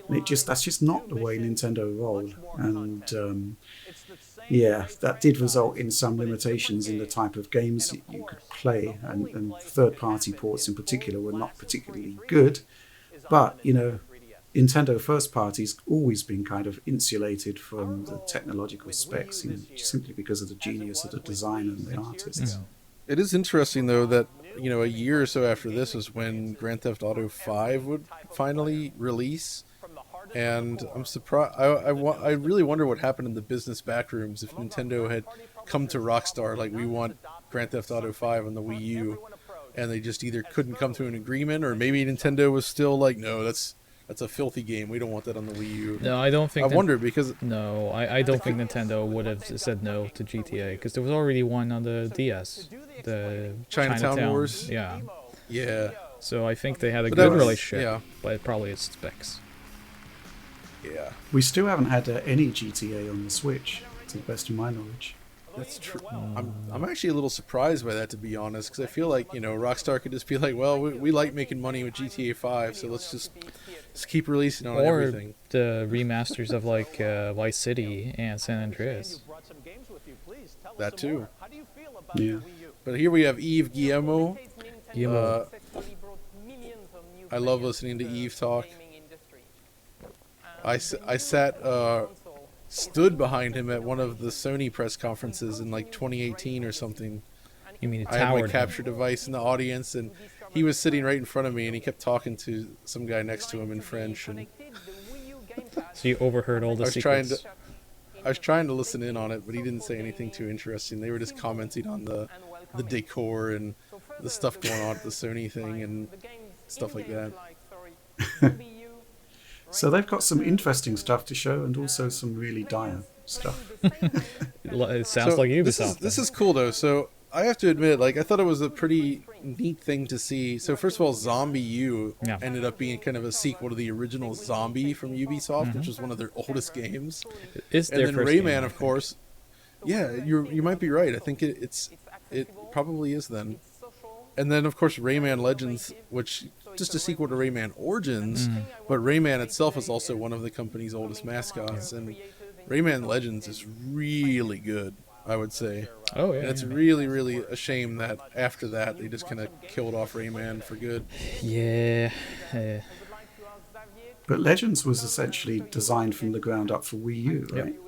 And that's just not the way Nintendo roll. And yeah, that did result in some limitations in the type of games that you could play, and third-party ports in particular were not particularly good. But, Nintendo first party's always been kind of insulated from the technological specs, simply because of the genius of the design and the artists. It is interesting, though, that a year or so after this is when Grand Theft Auto 5 would finally release. And I'm surprised. I really wonder what happened in the business backrooms if Nintendo had come to Rockstar like, we want Grand Theft Auto 5 on the Wii U, and they just either couldn't come to an agreement, or maybe Nintendo was still like, no, that's a filthy game. We don't want that on the Wii U. No, I don't think. I wonder because no, I don't think Nintendo would have said no to GTA, because there was already one on the DS, the Chinatown Wars. Yeah. Yeah. So I think they had a good relationship. Yeah. But probably it's specs. Yeah. We still haven't had any GTA on the Switch, to the best of my knowledge. That's true. I'm actually a little surprised by that, to be honest, because I feel like Rockstar could just be like, well, we like making money with GTA 5, so let's just keep releasing on everything. Or the remasters of like Vice City and San Andreas. That too. Yeah. But here we have Eve Guillermo. Guillermo. I love listening to Eve talk. I stood behind him at one of the Sony press conferences in like 2018 or something. You mean I had my capture device in the audience, and he was sitting right in front of me, and he kept talking to some guy next to him in French. And so you overheard all the secrets. I was trying to listen in on it, but he didn't say anything too interesting. They were just commenting on the decor and the stuff going on at the Sony thing and stuff like that. So they've got some interesting stuff to show, and also some really dire stuff. It sounds like Ubisoft. This is cool, though. So I have to admit, I thought it was a pretty neat thing to see. So first of all, Zombie U ended up being kind of a sequel to the original Zombie from Ubisoft, which was one of their oldest games. It's and then Rayman, of course. Yeah, you might be right. I think it probably is then. And then, of course, Rayman Legends, which just a sequel to Rayman Origins, but Rayman itself is also one of the company's oldest mascots, and Rayman Legends is really good, I would say. Oh yeah. And it's really, really a shame that after that they just kind of killed off Rayman for good. Yeah. But Legends was essentially designed from the ground up for Wii U, right? Yep.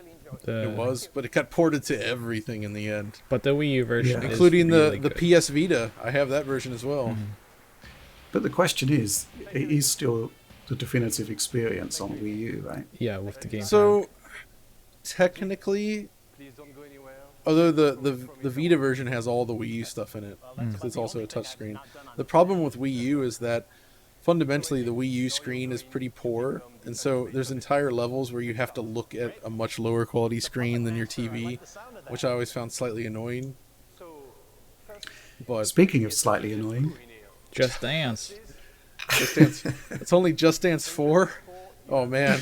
It was, but it got ported to everything in the end. But the Wii U version, is including really the good. PS Vita. I have that version as well. But the question is, it is still the definitive experience on Wii U, right? Yeah, with the gamepad. So technically, although the Vita version has all the Wii U stuff in it, 'cause it's also a touchscreen. The problem with Wii U is that fundamentally the Wii U screen is pretty poor, and so there's entire levels where you have to look at a much lower quality screen than your TV, which I always found slightly annoying. But Speaking of slightly annoying, Just Dance. Just Dance, it's only Just Dance 4. Oh man,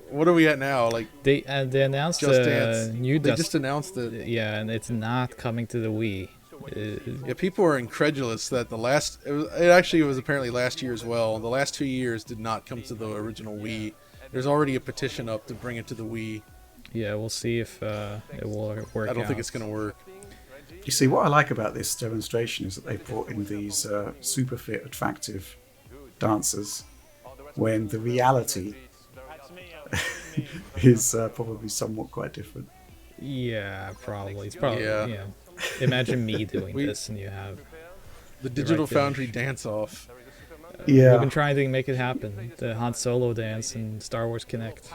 what are we at now? They announced Just a Dance. new They just announced it. Yeah, and it's not coming to the Wii. Yeah, people are incredulous that it actually was apparently last year as well. The last 2 years did not come to the original Wii. There's already a petition up to bring it to the Wii. Yeah, we'll see if it will work. I don't think it's going to work. you see, what I like about this demonstration is that they brought in these super fit, attractive dancers, when the reality is probably somewhat quite different. Yeah, probably. It's probably yeah. Imagine me doing this, and you have the Digital Foundry dance-off. Yeah, we've been trying to make it happen. The Han Solo dance and Star Wars Connect.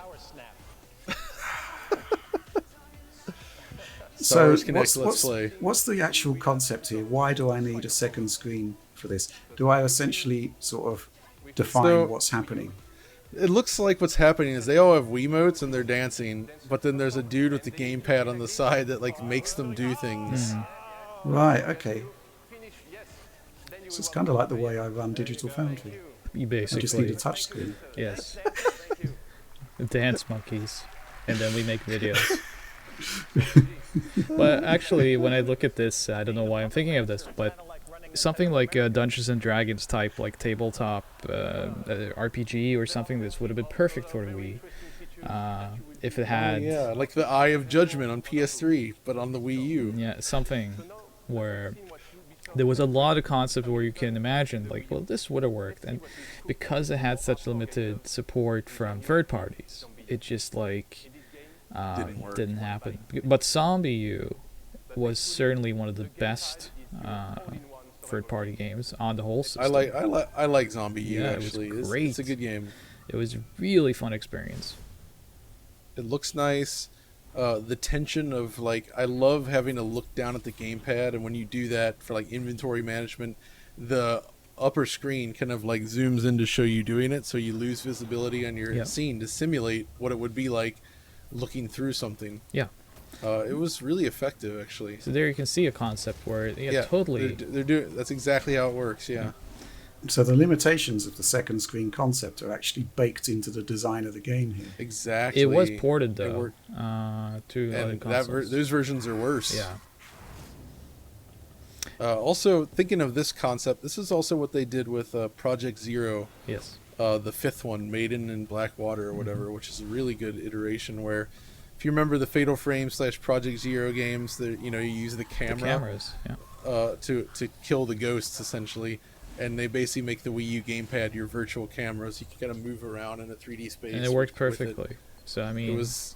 So what's the actual concept here? Why do I need a second screen for this? Do I essentially sort of define what's happening? It looks like what's happening is they all have Wiimotes and they're dancing, but then there's a dude with the gamepad on the side that makes them do things. Right, okay. So it's kind of like the way I run Digital Foundry. You basically I just need a touch screen. Yes. Dance monkeys. And then we make videos. But actually, when I look at this, I don't know why I'm thinking of this, but something like a Dungeons and Dragons type, like tabletop RPG or something. This would have been perfect for the Wii. If it Oh had, yeah, like the Eye of Judgment on PS3, but on the Wii U. yeah, something where there was a lot of concepts where you can imagine, like, well, this would have worked, and because it had such limited support from third parties, it just like didn't happen. But Zombie U was certainly one of the best third-party games on the whole system. I like Zombie U, Yeah, actually. it was great. It's a good game. It was a really fun experience. It looks nice. The tension of like, I love having to look down at the gamepad, and when you do that for like inventory management, the upper screen kind of like zooms in to show you doing it, so you lose visibility on your scene to simulate what it would be like looking through something. Yeah. It was really effective, actually. So there you can see a concept where, totally. They're doing. That's exactly how it works. Yeah. So the limitations of the second screen concept are actually baked into the design of the game here. Exactly. It was ported though to other consoles. Those versions are worse. Yeah. Also, thinking of this concept, this is also what they did with Project Zero. Yes. The fifth one, Maiden in Blackwater or whatever, which is a really good iteration where, if you remember the Fatal Frame / Project Zero games, that you use the camera, The cameras, yeah. to kill the ghosts essentially, and they basically make the Wii U gamepad your virtual camera, so you can kind of move around in a 3D space. And it worked perfectly. So I mean, it was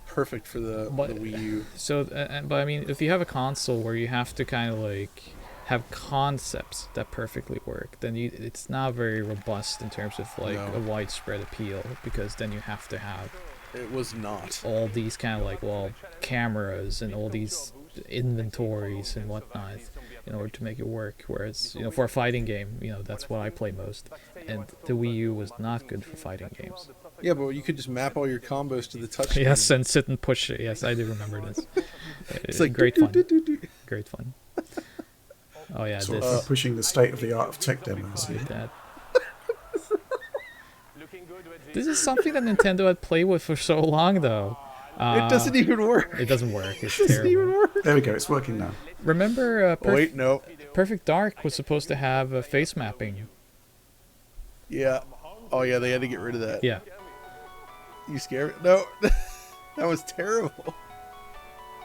perfect for the Wii U. So, but I mean, if you have a console where you have to kind of like have concepts that perfectly work, then it's not very robust in terms of like a widespread appeal, because then you have to have. It was not all these kind of like cameras and all these inventories and whatnot in order to make it work. Whereas for a fighting game, that's what I play most, and the Wii U was not good for fighting games. Yeah, but you could just map all your combos to the touch. Yes, and sit and push it. Yes, I do remember this. It's like great fun. Great fun. Oh yeah, sort of pushing the state of the art of tech demos here. That. This is something that Nintendo had played with for so long, though. It doesn't even work. It doesn't work. It's it doesn't terrible. even work. There we go. It's working now. Remember, wait, no. Perfect Dark was supposed to have face mapping. Yeah. Oh yeah, they had to get rid of that. Yeah. You scared? No. That was terrible.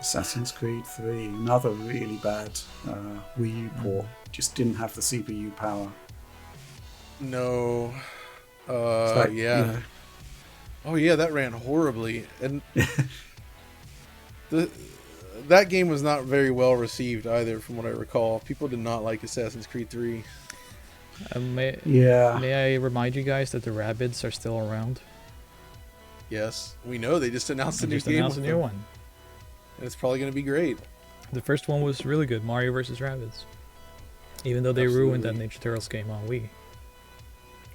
Assassin's Creed 3, another really bad Wii U port. Just didn't have the CPU power. No. Like, yeah. Oh yeah, that ran horribly, and that game was not very well received either, from what I recall. People did not like Assassin's Creed 3. May I remind you guys that the Rabbids are still around? Yes, we know. They just announced a new game. Announced a new one, and it's probably going to be great. The first one was really good, Mario vs. Rabbids. Even though they ruined that Ninja Turtles game on Wii.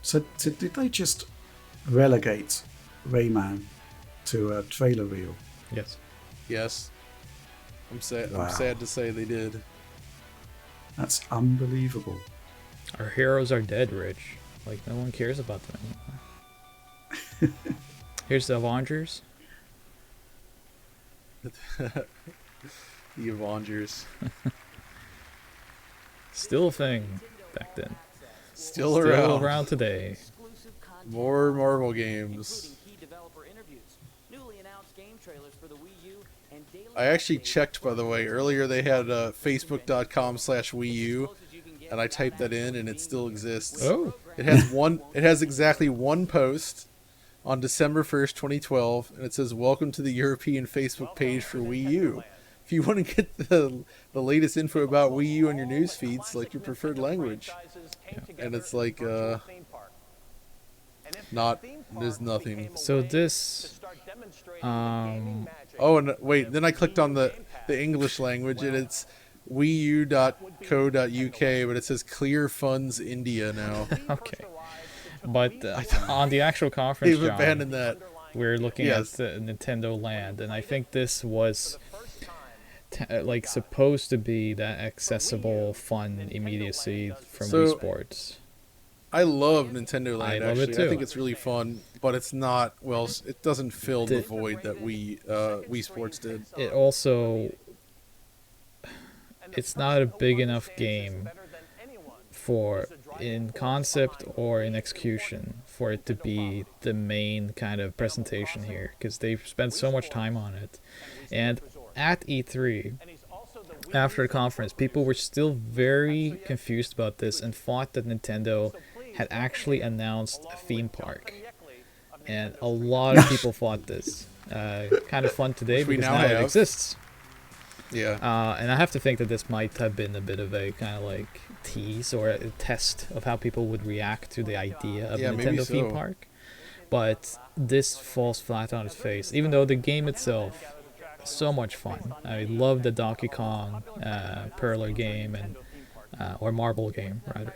So did they just relegate Rayman to a trailer reel? Yes. Yes. I'm sad. Wow. I'm sad to say they did. That's unbelievable. Our heroes are dead, Rich. Like, no one cares about them anymore. Here's the Avengers. The Avengers. Still a thing back then. Still around today. More Marvel games. I actually checked, by the way. Earlier they had facebook.com/Wii U, and I typed that in, and it still exists. Oh. It has exactly one post on December 1st, 2012, and it says, "Welcome to the European Facebook page for Wii U. If you want to get the latest info about Wii U on your news feed, select your preferred language." Yeah. And it's like, there's nothing. So this, oh, and wait, then I clicked on the English language, and it's wiiu.co.uk, but it says Clear Funds India now. Okay. But on the actual conference, they've abandoned that. We're looking at Nintendoland, and I think this was supposed to be that accessible, fun immediacy from Wii Sports. I love Nintendoland. I love it too. I think it's really fun, but it's not. Well, it doesn't fill the void that Wii Sports did. It also, it's not a big enough game for, in concept or in execution, for it to be the main kind of presentation here, because they've spent so much time on it. And at E3, after the conference, people were still very confused about this and thought that Nintendo had actually announced a theme park. And a lot of people thought this. Kind of fun today Which we because now now it have. exists. Yeah. And I have to think that this might have been a bit of a kind of like tease or a test of how people would react to the idea of Yeah, a maybe Nintendo theme so. park. But this falls flat on its face. Even though the game itself, so much fun. I love the Donkey Kong Perler game and or Marble game rather.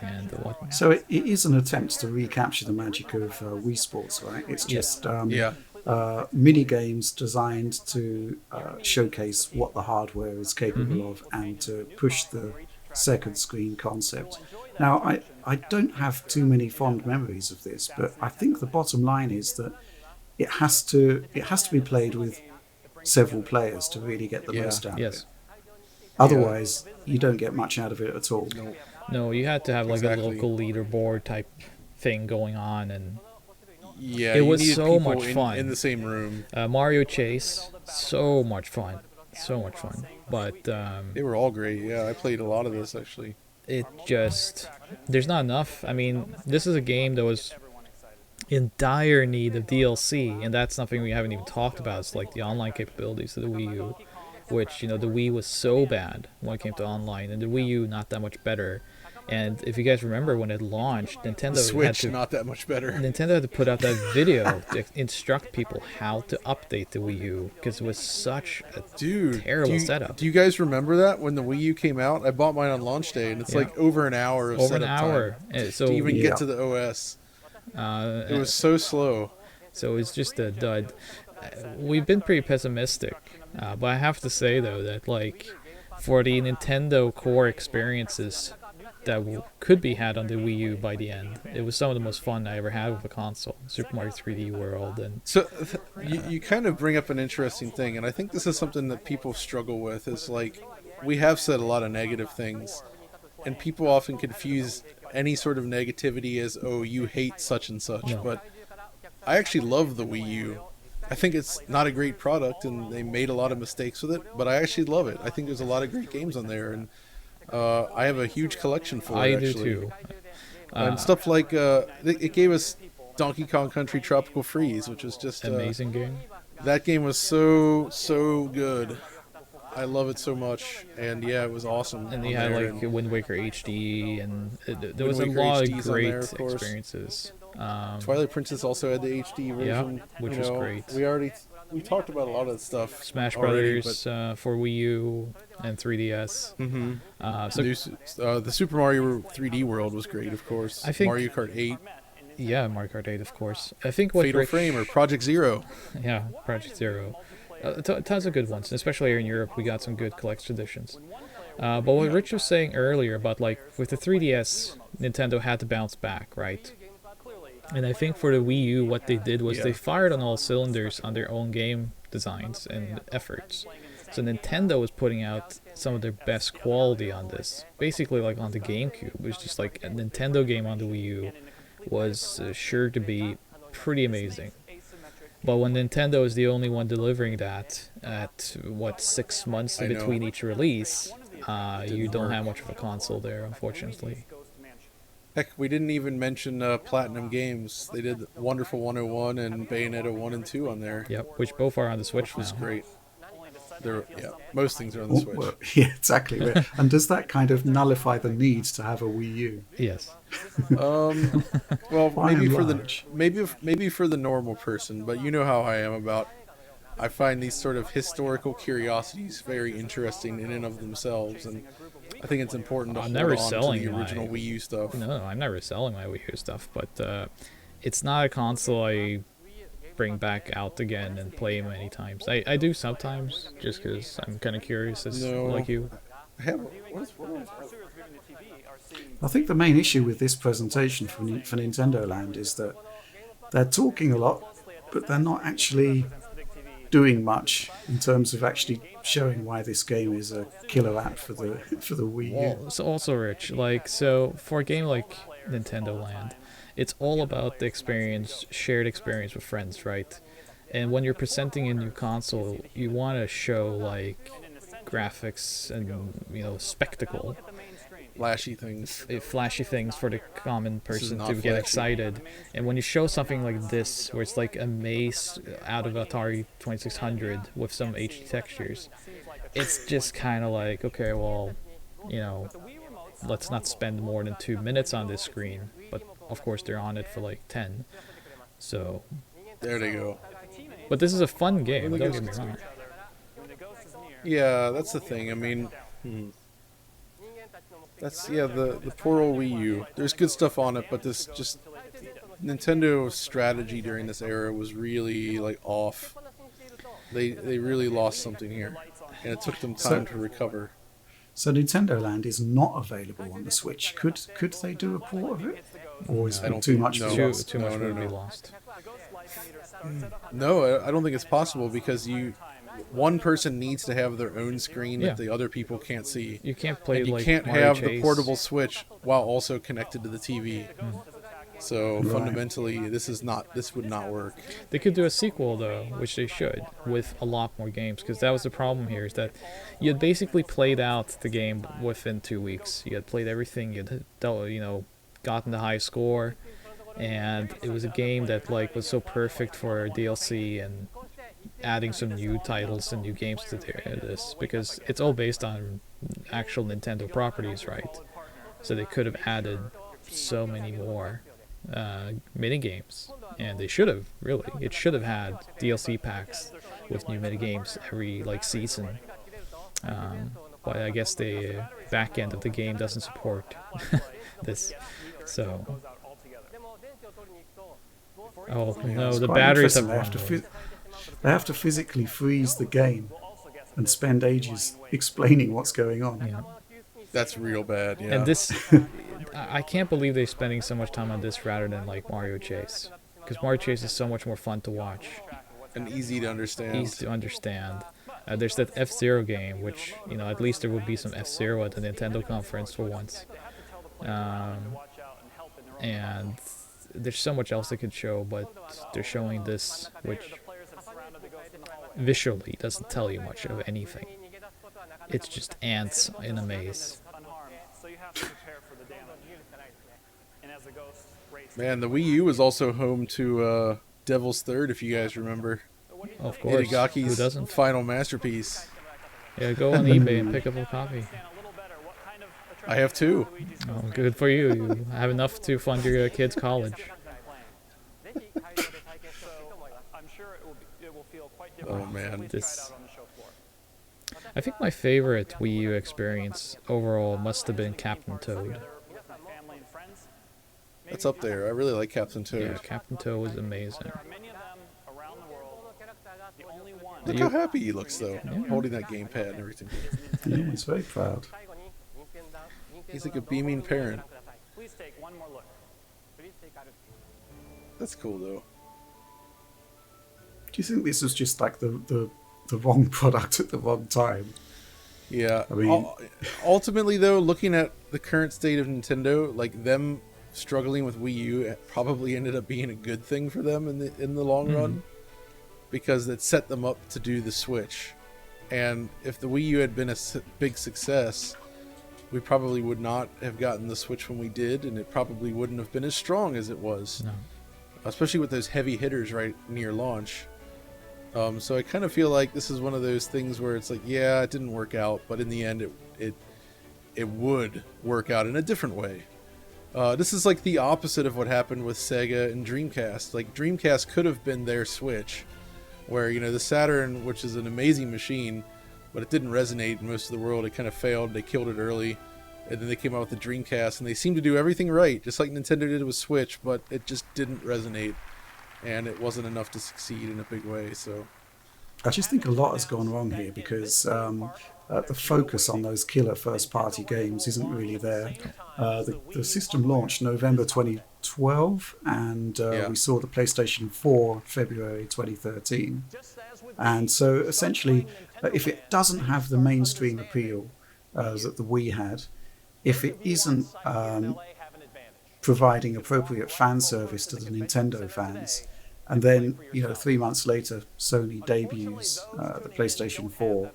And what? So it is an attempt to recapture the magic of Wii Sports, right? It's just Yeah. mini games designed to showcase what the hardware is capable of and to push the second screen concept. Now, I don't have too many fond memories of this, but I think the bottom line is that it has to be played with several players to really get the most out of it. Otherwise, you don't get much out of it at all. No, you had to have like Exactly. a local leaderboard type thing going on, and Yeah, it you was needed so people much fun. in the same room. Mario Chase, so much fun. But They were all great. Yeah, I played a lot of this actually. it just, there's not enough. I mean, this is a game that was in dire need of DLC, and that's something we haven't even talked about. It's like the online capabilities of the Wii U, which, you know, the Wii was so bad when it came to online, and the Wii U not that much better. And if you guys remember when it launched, Nintendo Switch had to not that much better. Nintendo had to put out that video to instruct people how to update the Wii U, because it was such a terrible setup. Do you guys remember that when the Wii U came out? I bought mine on launch day, and it's like over an hour of over an setup hour time so to even get to the OS. It was so slow. So it's just a dud. We've been pretty pessimistic, but I have to say though that like for the Nintendo core experiences that could be had on the Wii U by the end, it was some of the most fun I ever had with a console. Super Mario 3D World and So you kind of bring up an interesting thing, and I think this is something that people struggle with. Is like we have said a lot of negative things, and people often confuse any sort of negativity as, oh, you hate such and such. No. But I actually love the Wii U. I think it's not a great product, and they made a lot of mistakes with it, but I actually love it. I think there's a lot of great games on there, and I have a huge collection for it, I actually. do too. And stuff like, it gave us Donkey Kong Country Tropical Freeze, which was just... Amazing game. That game was so good. I love it so much, and yeah, it was awesome. And on they had there, like and Wind Waker HD, and there was a Wind Waker lot HD's of on great there, of course. experiences. Twilight Princess also had the HD version. which you was know. great. We talked about a lot of that stuff. Smash already, Brothers for Wii U and 3DS. the Super Mario 3D World was great, of course. I think- Mario Kart 8, Yeah, Mario Kart 8, of course. I think what Fatal Rich, Frame, or Project Zero. yeah, Project Zero. Tons of good ones, especially here in Europe. We got some good collector's editions. But what Rich was saying earlier about like with the 3DS, Nintendo had to bounce back, right? And I think for the Wii U, what they did was they fired on all cylinders on their own game designs and efforts. So Nintendo was putting out some of their best quality on this. Basically, like on the GameCube, it was just like a Nintendo game on the Wii U was sure to be pretty amazing. But when Nintendo is the only one delivering that at, 6 months in between each release, you don't have much of a console there, unfortunately. Heck, we didn't even mention Platinum Games. They did Wonderful 101 and Bayonetta 1 and 2 on there. Yep, which both are on the Switch Which was now. great. Most things are on the Switch. Well, yeah, exactly. And does that kind of nullify the need to have a Wii U? Yes. Well, By maybe and for large. maybe for the normal person, but you know how I am about. I find these sort of historical curiosities very interesting in and of themselves, and I think it's important to I'm hold never on to selling the my- original Wii U stuff. No, I'm never selling my Wii U stuff, but it's not a console I bring back out again and play many times. I do sometimes, just because I'm kind of curious, like you. I have. What is I think the main issue with this presentation for Nintendoland is that they're talking a lot, but they're not actually doing much in terms of actually showing why this game is a killer app for the Wii U. Well, so also, Rich, like, so for a game like Nintendoland, it's all about the experience, shared experience with friends, right? And when you're presenting a new console, you want to show like graphics and spectacle, Flashy things. flashy things for the common This is person not to get flashy. excited. And when you show something like this, where it's like a maze out of Atari 2600 with some HD textures, it's just kind of like, okay, well, let's not spend more than 2 minutes on this screen. But of course, they're on it for like 10. So, There they go. but this is a fun game. Well, Don't get me wrong. Yeah, that's the thing. I mean, that's the poor old Wii U. There's good stuff on it, but this just Nintendo's strategy during this era was really like off. They really lost something here, and it took them time to recover. So Nintendo Land is not available on the Switch. Could they do a port of it, or is I don't too think- much? no. for Too, us? too much No, would no. be lost. No, I don't think it's possible because one person needs to have their own screen Yeah. that the other people can't see. You can't play And you like can't Mario have Chase. the portable Switch while also connected to the TV. So Right. fundamentally, this would not work. They could do a sequel though, which they should, with a lot more games, because that was the problem here. Is that you had basically played out the game within 2 weeks. You had played everything. You'd gotten the high score, and it was a game that like was so perfect for DLC and adding some new titles and new games to this, because it's all based on actual Nintendo properties, right? So they could have added so many more mini games, and they should have really. It should have had DLC packs with new mini games every like season. But I guess the back end of the game doesn't support this. So, oh no, It's the quite batteries interesting. have They have to physically freeze the game and spend ages explaining what's going on. Yeah. That's real bad. Yeah. And this, I can't believe they're spending so much time on this rather than like Mario Chase, because Mario Chase is so much more fun to watch, and easy to understand. easy to understand. There's that F-Zero game, which at least there would be some F-Zero at the Nintendo conference for once. And there's so much else they could show, but they're showing this, which visually doesn't tell you much of anything. It's just ants in a maze. Man, the Wii U was also home to Devil's Third, if you guys remember. Of course, who Hidegaki's doesn't? final masterpiece. Yeah, go on eBay and pick up a copy. I have two. Oh, good for you. You have enough to fund your kid's college. Oh man. I think my favorite Wii U experience overall must have been Captain Toad. That's up there. I really like Captain Toad. Yeah, Captain Toad was amazing. Look how happy he looks, though, holding that gamepad and everything. Yeah, he's very proud. He's like a beaming parent. That's cool, though. Do you think this was just like the wrong product at the wrong time? Yeah. I mean, Ultimately, though, looking at the current state of Nintendo, like them struggling with Wii U, it probably ended up being a good thing for them in the long run, because it set them up to do the Switch. And if the Wii U had been a big success, we probably would not have gotten the Switch when we did, and it probably wouldn't have been as strong as it was. No. Especially with those heavy hitters right near launch. So I kind of feel like this is one of those things where it's like, yeah, it didn't work out, but in the end, it would work out in a different way. This is like the opposite of what happened with Sega and Dreamcast. Like Dreamcast could have been their Switch, where the Saturn, which is an amazing machine, but it didn't resonate in most of the world. It kind of failed. They killed it early, and then they came out with the Dreamcast, and they seemed to do everything right, just like Nintendo did with Switch, but it just didn't resonate, and it wasn't enough to succeed in a big way. So I just think a lot has gone wrong here because the focus on those killer first-party games isn't really there. The system launched November 2012, and we saw the PlayStation 4 February 2013. And so essentially, if it doesn't have the mainstream appeal that the Wii had, if it isn't providing appropriate fan service to the Nintendo fans, and then 3 months later Sony debuts the PlayStation 4,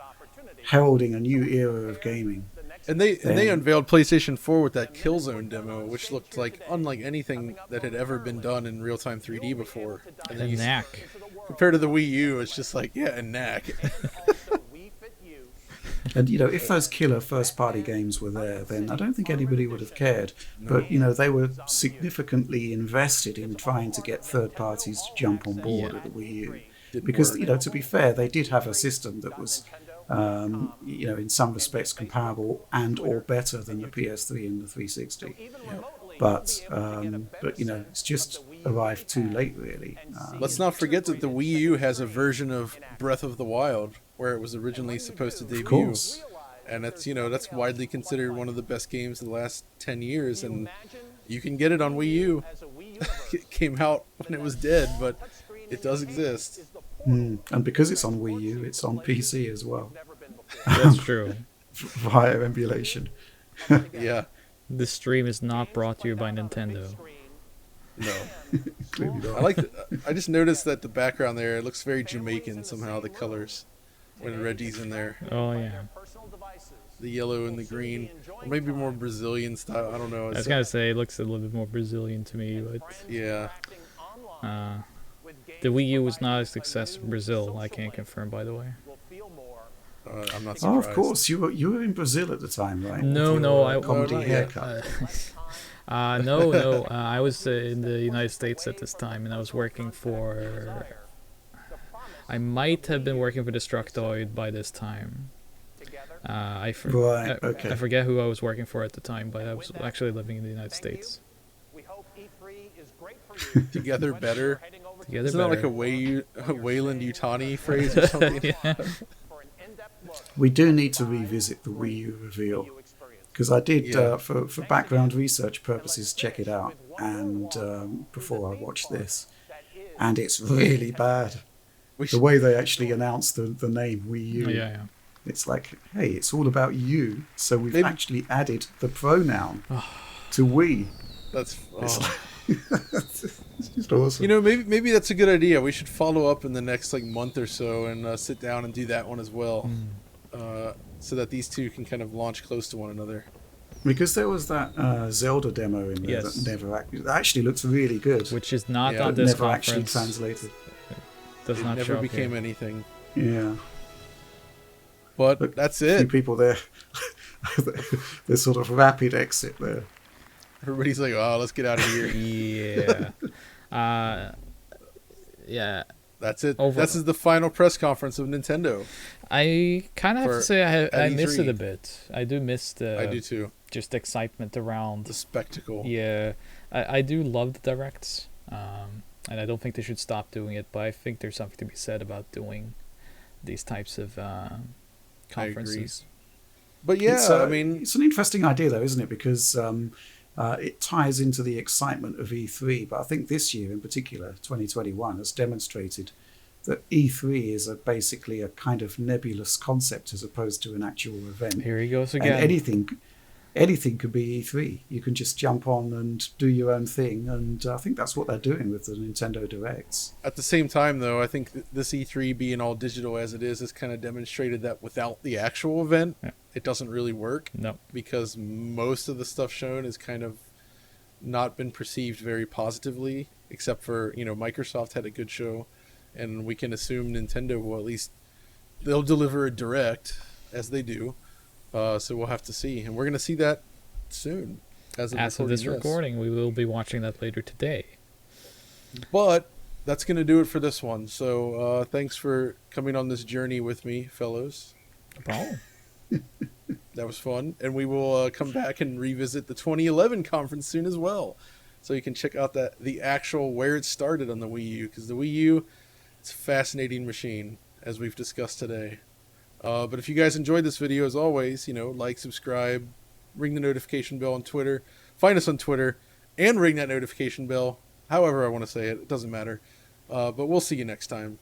heralding a new era of gaming. And they unveiled PlayStation 4 with that Killzone demo, which looked like unlike anything that had ever been done in real-time 3D before. And the knack. Compared to the Wii U, it's just like, yeah, a knack. And if those killer first-party games were there, then I don't think anybody would have cared. But they were significantly invested in trying to get third parties to jump on board with the Wii U, because to be fair, they did have a system that was in some respects comparable and or better than the PS3 and the 360. But it's just arrived too late, really. Let's not forget that the Wii U has a version of Breath of the Wild where it was originally supposed to debut. Of course. And that's widely considered one of the best games of the last 10 years, and you can get it on Wii U. It came out when it was dead, but it does exist. And because it's on Wii U, it's on PC as well. That's true. Via emulation. Yeah. This stream is not brought to you by Nintendo. No. Clearly not. I just noticed that the background there, it looks very Jamaican somehow, the colors, when Reggie's in there. Oh, yeah. The yellow and the green. Or maybe more Brazilian style, I don't know. I was going to say, it looks a little bit more Brazilian to me, but... Yeah. The Wii U was not a success in Brazil, I can't confirm, by the way. I'm not surprised. Oh, of course. You were in Brazil at the time, right? No, I comedy haircut. No. I was in the United States at this time, and I was working for... I might have been working for Destructoid by this time. I forget who I was working for at the time, but I was actually living in the United States. Together better. Together Isn't better. that like a Wayland Yutani phrase or something? Yeah. We do need to revisit the Wii U reveal, because I did, for background research purposes, check it out, and before I watched this, and it's really bad. The way they actually announced the name Wii U. Yeah. It's like, hey, it's all about you, so we've actually added the pronoun to Wii. That's It's just awesome. Maybe that's a good idea. We should follow up in the next month or so and sit down and do that one as well, so that these two can kind of launch close to one another. Because there was that Zelda demo in there that actually looks really good, Which is not on this never conference. actually translated. Does It not never show became here. anything. Yeah. But Look, that's a few it. people there. There's sort of rapid exit there. Everybody's like, "Oh, let's get out of here." Yeah. Yeah. That's it. This is the final press conference of Nintendo. I kind of have to say I miss E3. it a bit. I do miss I do too. just excitement around The spectacle. Yeah, I do love the directs, and I don't think they should stop doing it. But I think there's something to be said about doing these types of conferences. But yeah, it's an interesting idea, though, isn't it? Because it ties into the excitement of E3. But I think this year, in particular, 2021, has demonstrated that E3 is basically a kind of nebulous concept as opposed to an actual event. Here he goes again. And anything could be E3. You can just jump on and do your own thing, and I think that's what they're doing with the Nintendo Directs. At the same time, though, I think this E3 being all digital as it is has kind of demonstrated that without the actual event, it doesn't really work. No. Because most of the stuff shown has kind of not been perceived very positively, except for, Microsoft had a good show, and we can assume Nintendo will at least, they'll deliver a Direct, as they do. So we'll have to see, and we're going to see that soon. As of this recording, we will be watching that later today. But that's going to do it for this one. So thanks for coming on this journey with me, fellows. No problem. That was fun, and we will come back and revisit the 2011 conference soon as well. So you can check out the actual where it started on the Wii U, because the Wii U, it's a fascinating machine, as we've discussed today. But if you guys enjoyed this video, as always, like, subscribe, ring the notification bell on Twitter, find us on Twitter, and ring that notification bell, however I want to say it. It doesn't matter. But we'll see you next time.